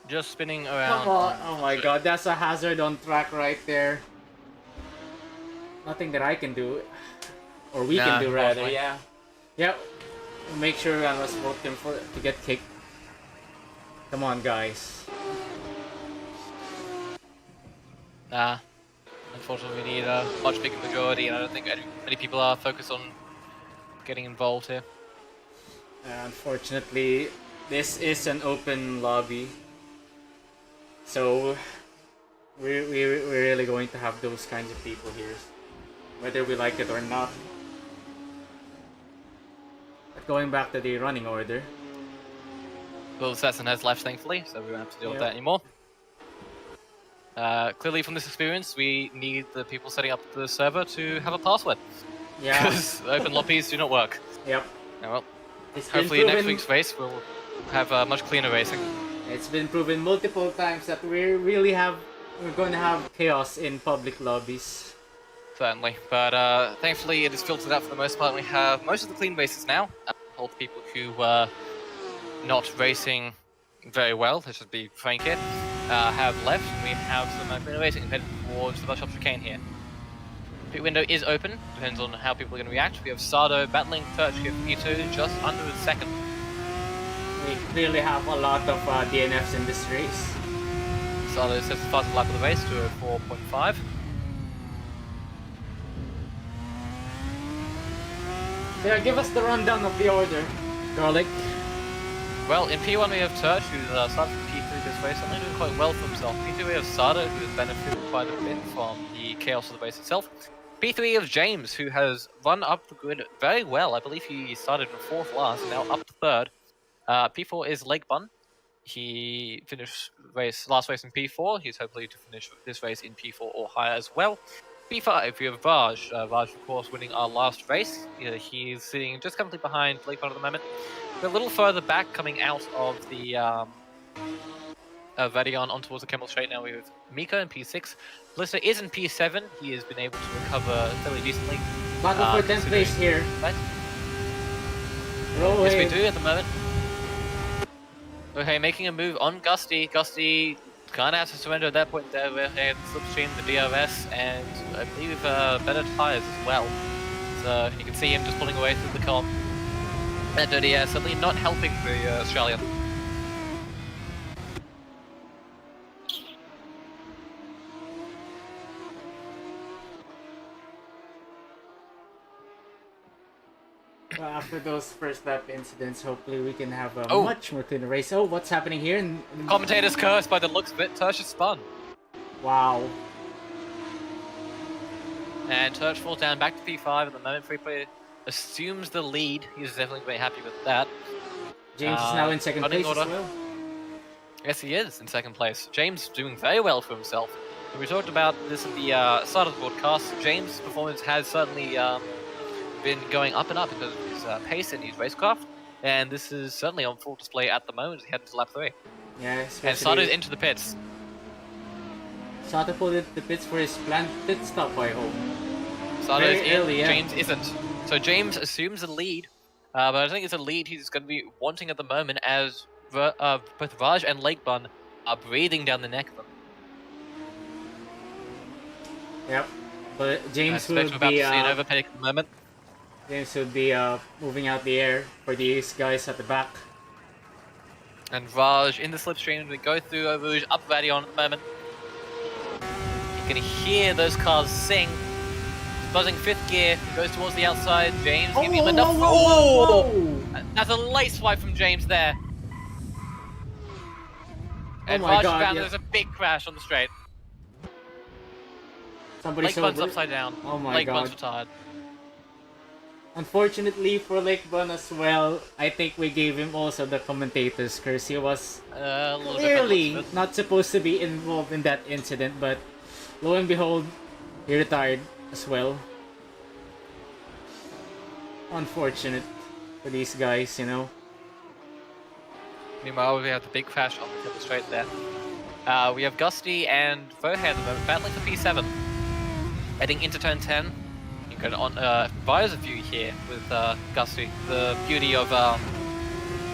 just spinning around. Come on. Oh my god, that's a hazard on track right there. Nothing that I can do. Or we can do rather, unfortunately. yeah. Yeah. Make sure I must vote him to get kicked. Come on, guys. Nah. Unfortunately, we need a much bigger majority, and I don't think many people are focused on getting involved here. Unfortunately, this is an open lobby. So, we're really going to have those kinds of people here. Whether we like it or not. But going back to the running order. Little Assassin has left, thankfully, so we won't have to deal with Yep. that anymore. Clearly, from this experience, we need the people setting up the server to have a password. Yeah. Because open lobbies do not work. Yep. Now, well, It's been hopefully next proven- week's race we'll have much cleaner racing. It's been proven multiple times that we're going to have chaos in public lobbies. Certainly, but thankfully it is filtered out for the most part. We have most of the clean races now. All the people who were not racing very well, let's just be frank here, have left. We have some cleaner racing headed towards the bus shop chicane here. Pit window is open, depends on how people are going to react. We have Sardo battling Turch here for P2, just under a second. We clearly have a lot of DNFs in this race. Sardo sets the fastest lap of the race to 4.5. Yeah, give us the rundown of the order, Garlic. Well, in P1 we have Turch, who's started from P3 this race, only doing quite well for himself. P2 we have Sardo, who has benefited quite a bit from the chaos of the race itself. P3 we have James, who has run up the grid very well. I believe he started in 4th last, now up to 3rd. P4 is Lake Bun. He finished last race in P4. He's hopefully to finish this race in P4 or higher as well. P5 we have Vaj. Vaj, of course, winning our last race. He's sitting just comfortably behind Lake Bun at the moment. We're a little further back coming out of the Vadion on towards the Camel Straight now. We have Miko in P6. Blister is in P7. He has been able to recover fairly decently. Battle for 10th place here. Right? Roll Yes, we away. do at the moment. Okay, making a move on Gusty. Gusty kind of has to surrender at that point there. We're here at the slipstream, the DRS, and I believe better tires as well. So you can see him just pulling away through the comp. And Dirty Air certainly not helping the Australian. Well, after those first lap incidents, hopefully we can have a Oh. much more cleaner race. Oh, what's happening here? Commentator's cursed by the looks of it. Turch is spun. Wow. And Turch falls down back to P5 at the moment. Free Play assumes the lead. He's definitely very happy with that. James is now in second running place as order. well. Yes, he is in second place. James doing very well for himself. We talked about this at the start of the broadcast. James' performance has certainly been going up and up because of his pace and his racecraft. And this is certainly on full display at the moment as he heads to lap 3. Yeah, And started especially into the pits. Sato pulled into the pits for his planned pit stop, I hope. Started Very in, early, yeah. James isn't. So James assumes the lead, but I think it's a lead he's going to be wanting at the moment as both Raj and Lakebun are breathing down the neck of them. Yep. But I James suspect we're would about be to see an overtake at the moment. James would be moving out the air for these guys at the back. And Raj in the slipstream, we go through Rouge up Radion at the moment. You can hear those cars sing. He's buzzing 5th gear, goes towards the outside. James giving him enough. Whoa! That's a late swipe from James there. And my Raj God, found yeah. there's a big crash on the straight. Somebody's Lake Bun's over. upside down. Oh my Lake God. Bun's retired. Unfortunately for Lake Bun as well, I think we gave him also the commentator's curse. He was A little bit clearly by the looks of it. not supposed to be involved in that incident, but lo and behold, he retired as well. Unfortunate for these guys, you know. Meanwhile, we have the big crash on the triple straight there. We have Gusty and Vohead at the moment battling for P7. Heading into turn 10. You can on visor view here with Gusty. The beauty of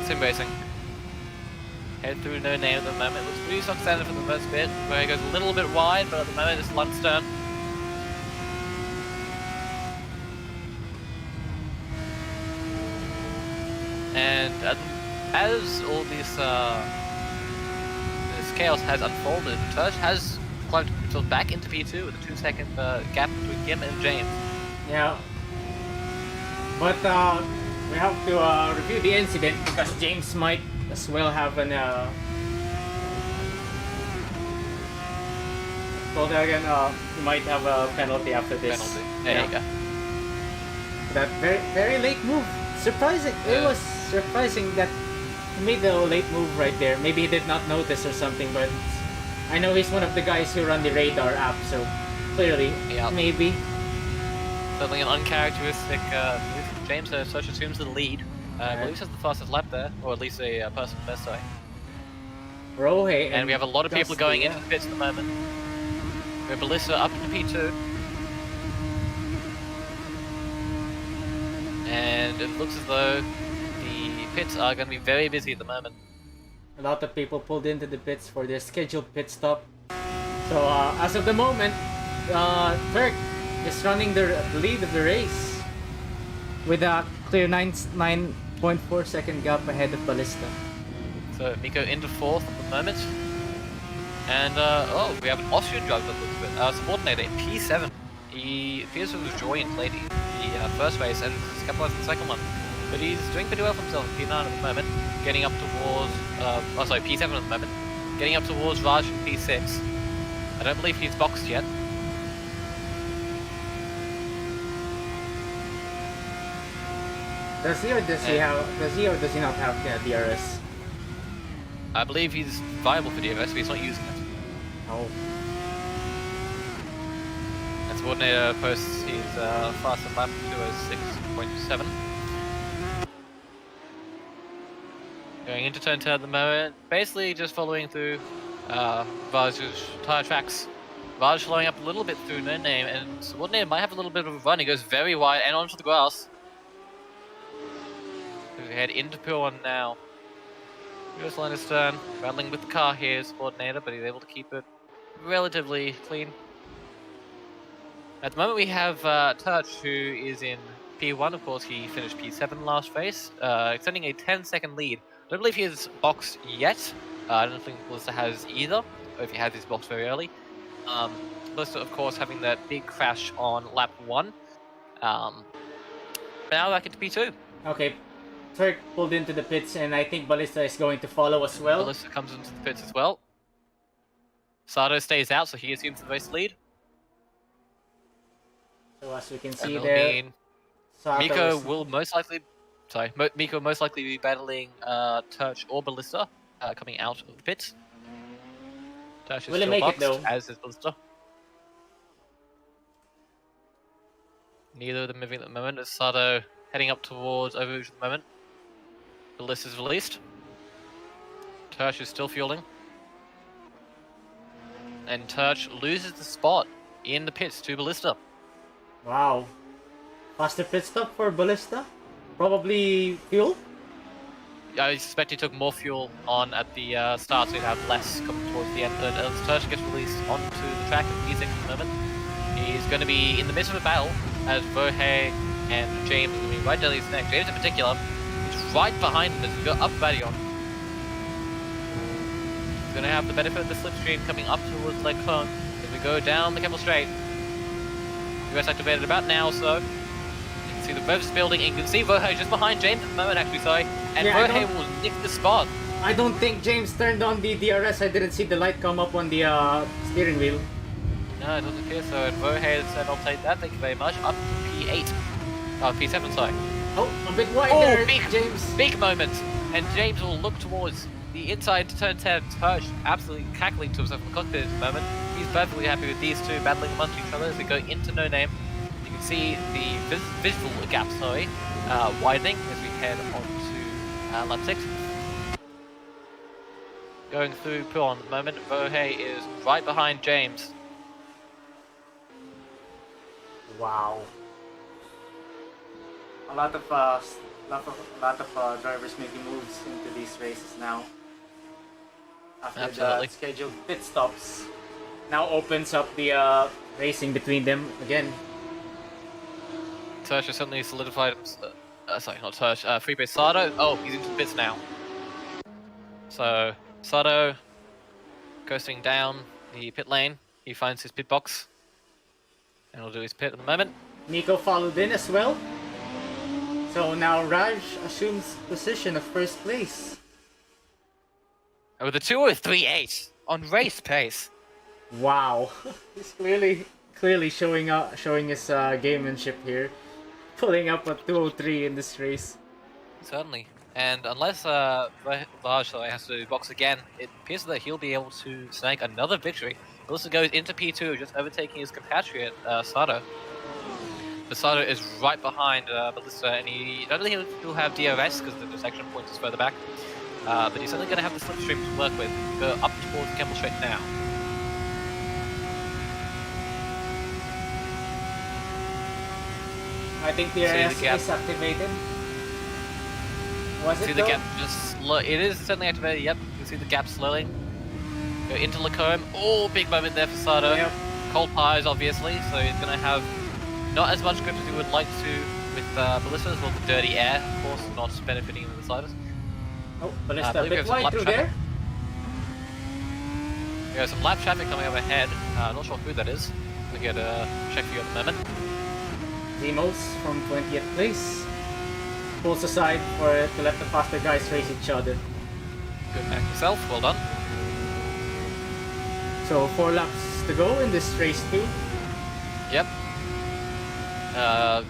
sim racing. Head through no name at the moment. Looks pretty stock standard for the first bit, where he goes a little bit wide, but at the moment it's Lundstern. And as all this chaos has unfolded, Turch has climbed himself back into P2 with a 2-second gap between him and James. Yeah. But we have to review the incident because James might as well have an well, there again, he might have a penalty after this. Penalty. There you go. That very late move. Surprising. It was surprising that he made the late move right there. Maybe he did not notice or something, but I know he's one of the guys who run the radar app, so clearly, Yeah. maybe. Certainly an uncharacteristic move from James. Turch assumes the lead. I believe has the fastest lap there, or at least a personal best, sorry. Rohe And we have a lot of people Dusty, going yeah. into the pits at the moment. We have Ballista up into P2. And it looks as though the pits are going to be very busy at the moment. A lot of people pulled into the pits for their scheduled pit stop. So as of the moment, Turk is running the lead of the race with a clear 9.4 second gap ahead of Ballista. So Miko into 4th at the moment. And oh, we have an Austrian driver that looks good. Subordinator in P7. He appears to have joined late in the first race and has capitalized in the second one. But he's doing pretty well for himself in P9 at the moment. Getting up towards, P7 at the moment. Getting up towards Raj in P6. I don't believe he's boxed yet. Does he or does he not have the DRS? I believe he's viable for DRS, but he's not using it. Oh. And Subordinator posts his fastest lap to 206.7. Going into turn 10 at the moment, basically just following through Raj's tire tracks. Raj slowing up a little bit through no name, and Subordinator might have a little bit of a run. He goes very wide and onto the grass. We head into Pill 1 now. Goes line of stern, battling with the car here, Subordinator, but he's able to keep it relatively clean. At the moment we have Touch, who is in P1, of course, he finished P7 last race, extending a 10-second lead. I don't believe he has boxed yet. I don't think Ballista has either, or if he has, he's boxed very early. Ballista, of course, having that big crash on lap 1. Now back into P2. Okay, Turk pulled into the pits, and I think Ballista is going to follow as well. Ballista comes into the pits as well. Sato stays out, so he assumes the race lead. So as we can And see it'll there, mean Sato Miko is- will most likely, Miko most likely be battling Turch or Ballista coming out of the pits. Turch is Will he still make it, boxed, though? as is Ballista. Neither of them moving at the moment, as Sato heading up towards Overreach at the moment. Ballista is released. Turch is still fueling. And Turch loses the spot in the pits to Ballista. Wow. Faster pit stop for Ballista? Probably fuel? I suspect he took more fuel on at the start, so he'd have less coming towards the end. But as Turch gets released onto the track at P6 at the moment, he's going to be in the midst of a battle as Vohe and James are going to be right down his neck. James in particular, is right behind him as we go up Vadion. He's going to have the benefit of the slipstream coming up towards Lake Kong as we go down the Keppel Straight. US activated about now, so you can see the revs building, and you can see Vohe just behind James at the moment, actually, sorry. And Yeah, Vohe will nick the spot. I don't think James turned on the DRS. I didn't see the light come up on the steering wheel. No, it doesn't appear so. And Vohe said, I'll take that, thank you very much. Up to P8. Oh, P7, sorry. Oh, a bit wider, Oh, big, James. big moment. And James will look towards the inside to turn 10. Turch absolutely cackling to himself in the cockpit at the moment. He's perfectly happy with these two battling amongst each other as they go into No Name. You can see the visual gap, widening as we head on to lap 6. Going through Puon at the moment, Vohe is right behind James. Wow. A lot of drivers making moves into these races now. After Absolutely. the scheduled pit stops, now opens up the racing between them again. Turch has suddenly solidified. Sorry, not Turch. Freebase Sato. Oh, he's into the pits now. So Sato coasting down the pit lane. He finds his pit box, and he'll do his pit at the moment. Nico followed in as well. So now Raj assumes position of first place. And with a 2:03.8 on race pace. Wow, he's clearly showing his gamemanship here, pulling up a 2:03 in this race. Certainly. And unless Raj has to box again, it appears that he'll be able to snag another victory. Ballista goes into P2, just overtaking his compatriot, Sato. But Sato is right behind Ballista, and I don't think he'll have DRS because the section point is further back. But he's only going to have the slipstream to work with. Go up towards the Kemmel Straight now. I think DRS is activated. Was it See the gap just it is certainly activated, yep. You can see the gap slowly. Go into Lacombe. Oh, big moment there for Sato. Yep. Cold pies, obviously, so he's going to have not as much grip as he would like to with Ballista, as well as the dirty air, of course, not benefiting in the slightest. Oh, Ballista a believe we bit have some wide lap through traffic. there. There's some lap traffic coming up ahead. Not sure who that is. We'll get a check for you at the moment. Demos from 20th place. Pulls aside to let the faster guys race each other. Good man yourself, well done. So 4 laps to go in this race too. Yep.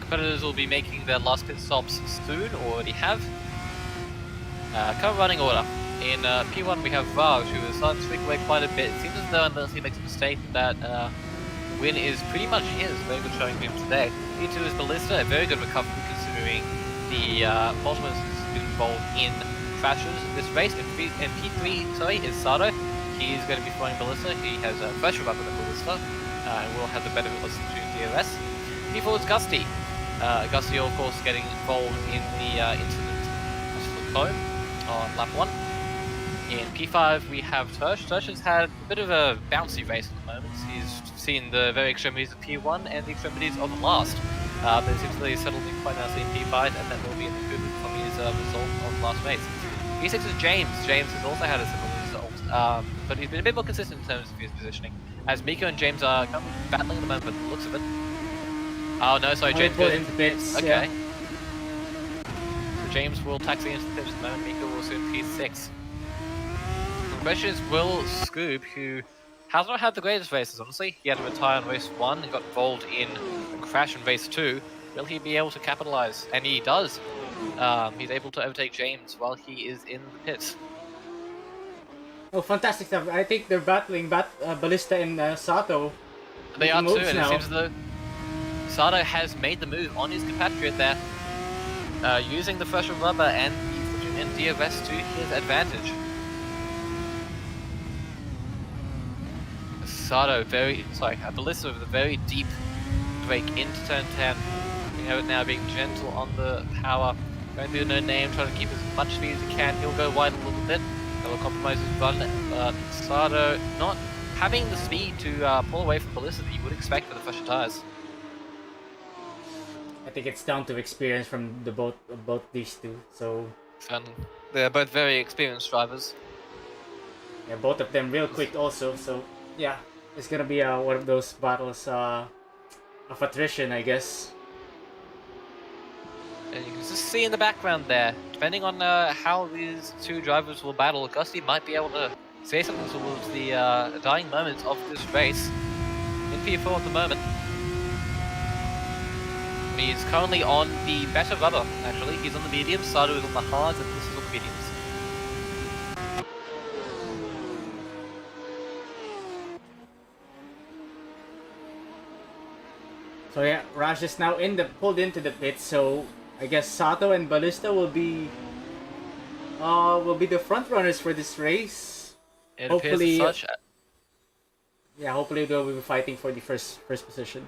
Competitors will be making their last pit stops soon, or already have. Current running order. In P1 we have Raj, who is starting to streak away quite a bit. It seems as though unless he makes a mistake that win is pretty much his. Very good showing from him today. P2 is Ballista, a very good recovery considering the Baltimore has been involved in crashes this race. And P3, sorry, is Sato. He's going to be flying Ballista. He has a fresh revival than Ballista, and will have the benefit of listening to DRS. P4 is Gusty. Gusty, of course, getting involved in the incident of Lacombe on lap 1. In P5 we have Turch. Turch has had a bit of a bouncy race at the moment. He's seen the very extremities of P1 and the extremities of the last. but it seems that he's settled in quite nicely in P5, and that will be an improvement from his result of last race. P6 is James. James has also had a similar result, but he's been a bit more consistent in terms of his positioning. As Miko and James are kind of battling at the moment, but the looks of it. Oh no, sorry, James goes into bits. Okay. Yeah. So James will taxi into the pits at the moment. Miko will soon P6. The question is, will Scoob, who has not had the greatest races, honestly, he had to retire in race 1 and got involved in a crash in race 2, will he be able to capitalize? And he does. He's able to overtake James while he is in the pits. Oh, fantastic stuff. I think they're battling Ballista and Sato. They are too, and now. it seems as though Sato has made the move on his compatriot there, using the fresher rubber and the DRS to his advantage. Sato Ballista with a very deep brake into turn 10. We have it now being gentle on the power, going through no name, trying to keep as much speed as he can. He'll go wide a little bit. That will compromise his run, but Sato not having the speed to pull away from Ballista that you would expect for the fresher tires. I think it's down to experience from both these two. So they're both very experienced drivers. yeah, both of them real quick also. So yeah, it's gonna be one of those battles of attrition, I guess. And you can just see in the background there, depending on how these two drivers will battle, Gusty might be able to say something towards the dying moments of this race. In P4 at the moment. He's currently on the better rubber, actually. He's on the mediums, Sato is on the hards, and this is on the mediums. So yeah, Raj is now pulled into the pit, so I guess Sato and Ballista will be the front runners for this race. It hopefully, appears such. Yeah, hopefully they'll be fighting for the first position.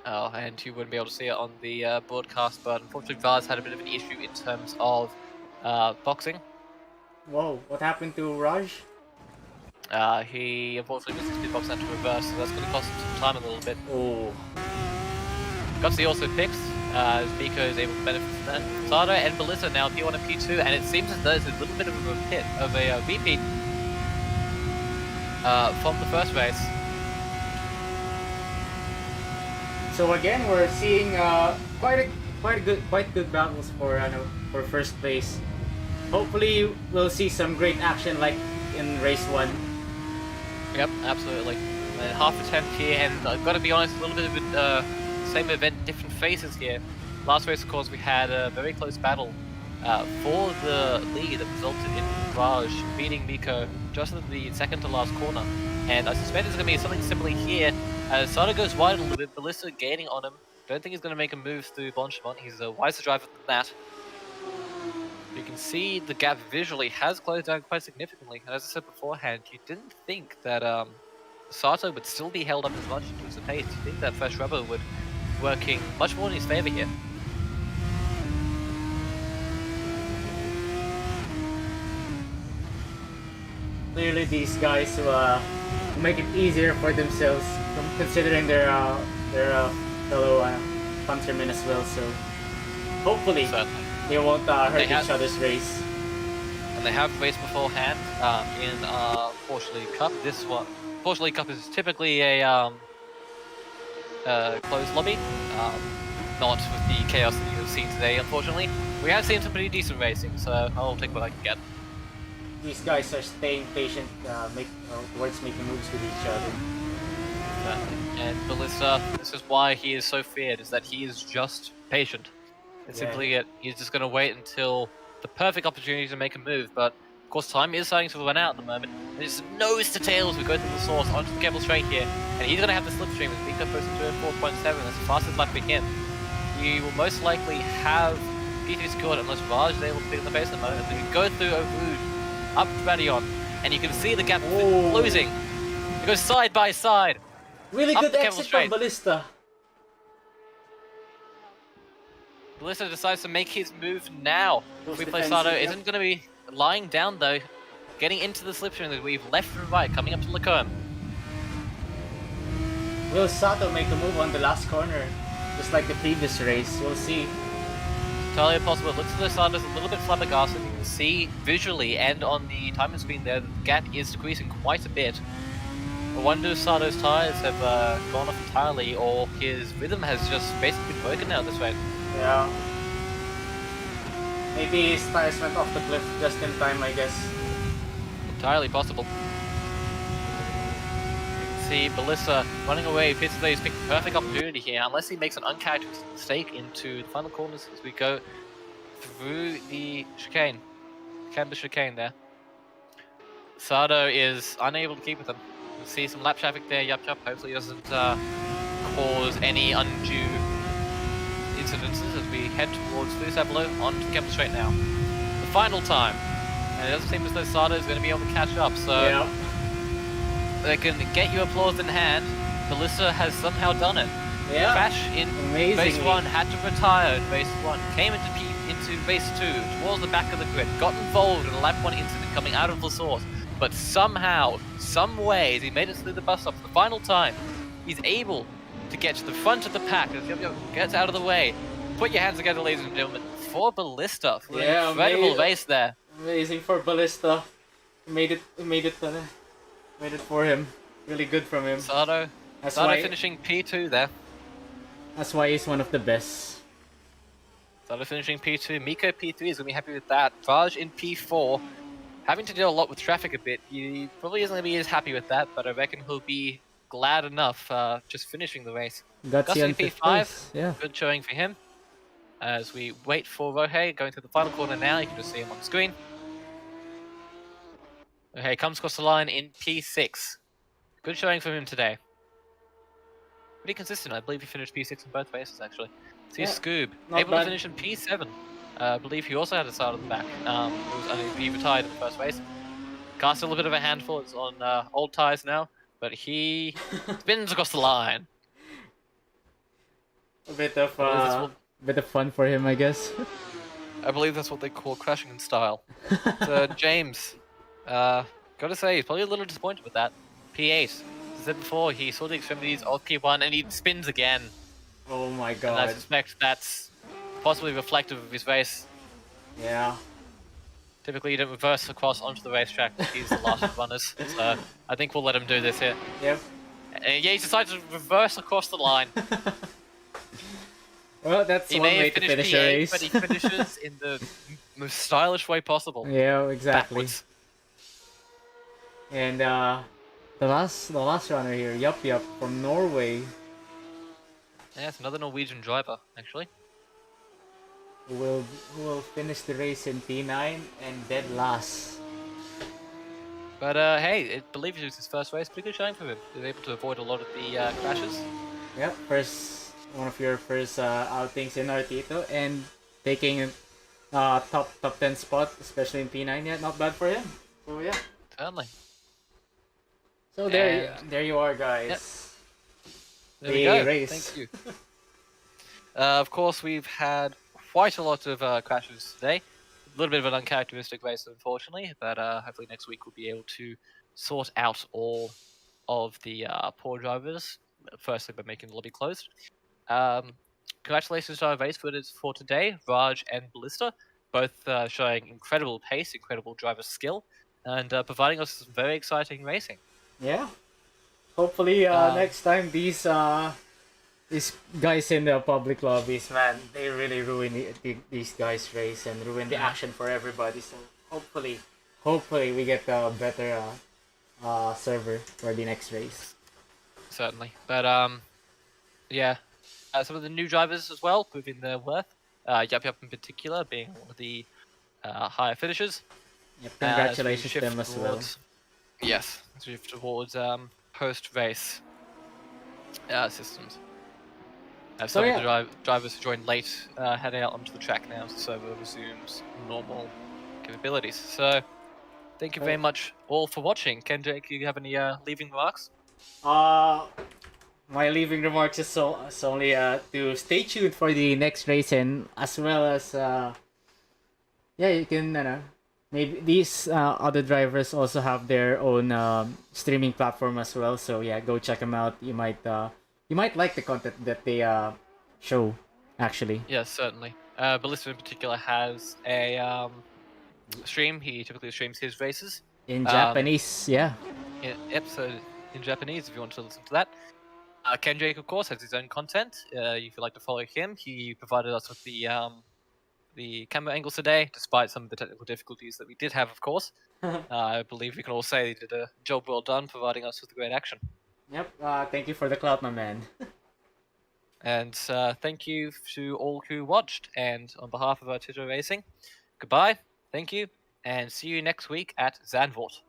Oh, and you wouldn't be able to see it on the broadcast, but unfortunately Vaz had a bit of an issue in terms of boxing. Whoa, what happened to Raj? He unfortunately missed his speedbox into reverse, so that's going to cost him some time a little bit. Oh. Gutsy also picks, as Miko is able to benefit from that. Sato and Ballista now P1 and P2, and it seems as though there's a little bit of a repeat from the first race. So again, we're seeing quite good battles for first place. Hopefully, we'll see some great action like in race 1. Yep, absolutely. And half a 10th here, and I've got to be honest, a little bit of a same event, different faces here. Last race, of course, we had a very close battle for the lead that resulted in Raj beating Miko just at the second to last corner. And I suspect there's going to be something similar here. As Sato goes wide a little bit, Ballista gaining on him. Don't think he's going to make a move through Blanchimont. He's a wiser driver than that. You can see the gap visually has closed down quite significantly. And as I said beforehand, you didn't think that Sato would still be held up as much as the pace. You think that fresh rubber would working much more in his favor here. Clearly, these guys will make it easier for themselves, considering their fellow countrymen as well. So hopefully, they won't hurt each other's race. And they have raced beforehand in Porsche League Cup. This one, Porsche League Cup is typically a closed lobby, not with the chaos that you have seen today, unfortunately. We have seen some pretty decent racing, so I'll take what I can get. These guys are staying patient, towards making moves with each other. And Ballista, this is why he is so feared, is that he is just patient. It's simply it. He's just going to wait until the perfect opportunity to make a move, but of course time is starting to run out at the moment. And it's nose to tail as we go through the source onto the cable straight here, and he's going to have the slipstream as Miko posted to 4.7. That's the fastest lap for him. He will most likely have P3 secured unless Raj is able to beat in the base at the moment. And we go through Overud, up to Radion, and you can see the gap closing. It goes side by side. Really good exit from Ballista. Ballista decides to make his move now. Replay Sato isn't going to be lying down though, getting into the slipstream that we've left and right, coming up to Lacombe. Will Sato make a move on the last corner? just like the previous race. We'll see. Entirely possible. It looks as though Sardo's a little bit flabbergasted. You can see visually and on the timing screen there that the gap is decreasing quite a bit. I wonder if Sardo's tires have gone off entirely, or his rhythm has just basically broken now this way. Yeah. Maybe his tires went off the cliff just in time, I guess. Entirely possible. You can see Ballista running away. Appears as though he's picked the perfect opportunity here, unless he makes an uncharacteristic mistake into the final corners as we go through the chicane. Canvas chicane there. Sardo is unable to keep with them. We'll see some lap traffic there, yup. Hopefully he doesn't cause any undue incidences as we head towards Fusablo onto the campus straight now. The final time. And it doesn't seem as though Sardo is going to be able to catch up, so Yeah. they can get you applause in hand. Ballista has somehow done it. Yeah. Crash in race Amazingly. 1, had to retire in race 1, came into race 2, towards the back of the grid, got involved in a lap 1 incident coming out of the source, but somehow, some ways, he made it through the bus stop for the final time. He's able to get to the front of the pack as Yup gets out of the way. Put your hands together, ladies and gentlemen, for Ballista, for an incredible race there. Amazing for Ballista. Made it for him. Really good from him. Sardo finishing P2 there. That's why he's one of the best. Sardo finishing P2. Miko P3 is going to be happy with that. Raj in P4. Having to deal a lot with traffic a bit. He probably isn't going to be as happy with that, but I reckon he'll be glad enough just finishing the race. Gutsy on P5. fifth place. Yeah. Good showing for him. As we wait for Rohei going through the final corner now. You can just see him on the screen. Rohei comes across the line in P6. Good showing from him today. Pretty consistent. I believe he finished P6 in both races, actually. See Yeah, Scoob, not able bad. to finish in P7. I believe he also had a start at the back. He retired in the first race. Car's still a bit of a handful. It's on old tyres now, but he spins across the line. A bit of fun for him, I guess. I believe that's what they call crashing in style. So James, gotta say, he's probably a little disappointed with that. P8. As I said before, he saw the extremities of P1 and he spins again. Oh my And I god. suspect that's possibly reflective of his race. Yeah. Typically, you don't reverse across onto the racetrack. He's the last of the runners. So I think we'll let him do this here. Yep. And yeah, he decided to reverse across the line. Well, that's He one may way have to finished finish a P8, race. but he finishes in the most stylish way possible. Yeah, exactly. Backwards. And the last runner here, yup, from Norway, Yeah, it's another Norwegian driver, actually. who will finish the race in P9 and dead last. But hey, I believe it was his first race. Pretty good showing for him. He was able to avoid a lot of the crashes. Yep, one of your first outings in Artito, and taking top 10 spot, especially in P9. Yeah, not bad for him. So yeah. Certainly. So there you are, guys. Yep. There The we go. race. Thank you. Of course, we've had quite a lot of crashes today. A little bit of an uncharacteristic race, unfortunately, but hopefully next week we'll be able to sort out all of the poor drivers. Firstly, by making the lobby closed. Congratulations to our race winners for today, Raj and Ballista, both showing incredible pace, incredible driver skill, and providing us some very exciting racing. Yeah. Hopefully next time these guys in the public lobbies, man, they really ruin these guys' race and ruin the action for everybody. So hopefully we get a better server for the next race. Certainly, but yeah, some of the new drivers as well, proving their worth. Yup in particular being one of the higher finishers. Yep, congratulations to them as well. Yes, as we shift towards post-race systems. Some of the drivers who joined late heading out onto the track now, so the server resumes normal capabilities. So, thank you very much all for watching. Ken, Jake, you have any leaving remarks? My leaving remarks is only to stay tuned for the next race, and as well as you can maybe these other drivers also have their own streaming platform as well. So yeah, go check them out. You might like the content that they show, actually. Yes, certainly. Ballista in particular has a stream. He typically streams his races. In Japanese, yeah. In episode in Japanese, if you want to listen to that. Kendrick, of course, has his own content. If you'd like to follow him, he provided us with the camera angles today, despite some of the technical difficulties that we did have, of course. I believe we can all say he did a job well done, providing us with great action. Yep. Thank you for the clout, my man. And thank you to all who watched. And on behalf of our Twitter Racing, goodbye, thank you, and see you next week at Zandvoort.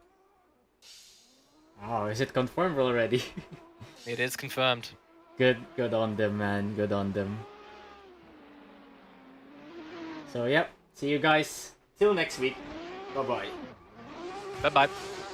Oh, is it confirmed already? It is confirmed. Good on them, man. Good on them. So, yep. See you guys till next week. Bye-bye. Bye-bye.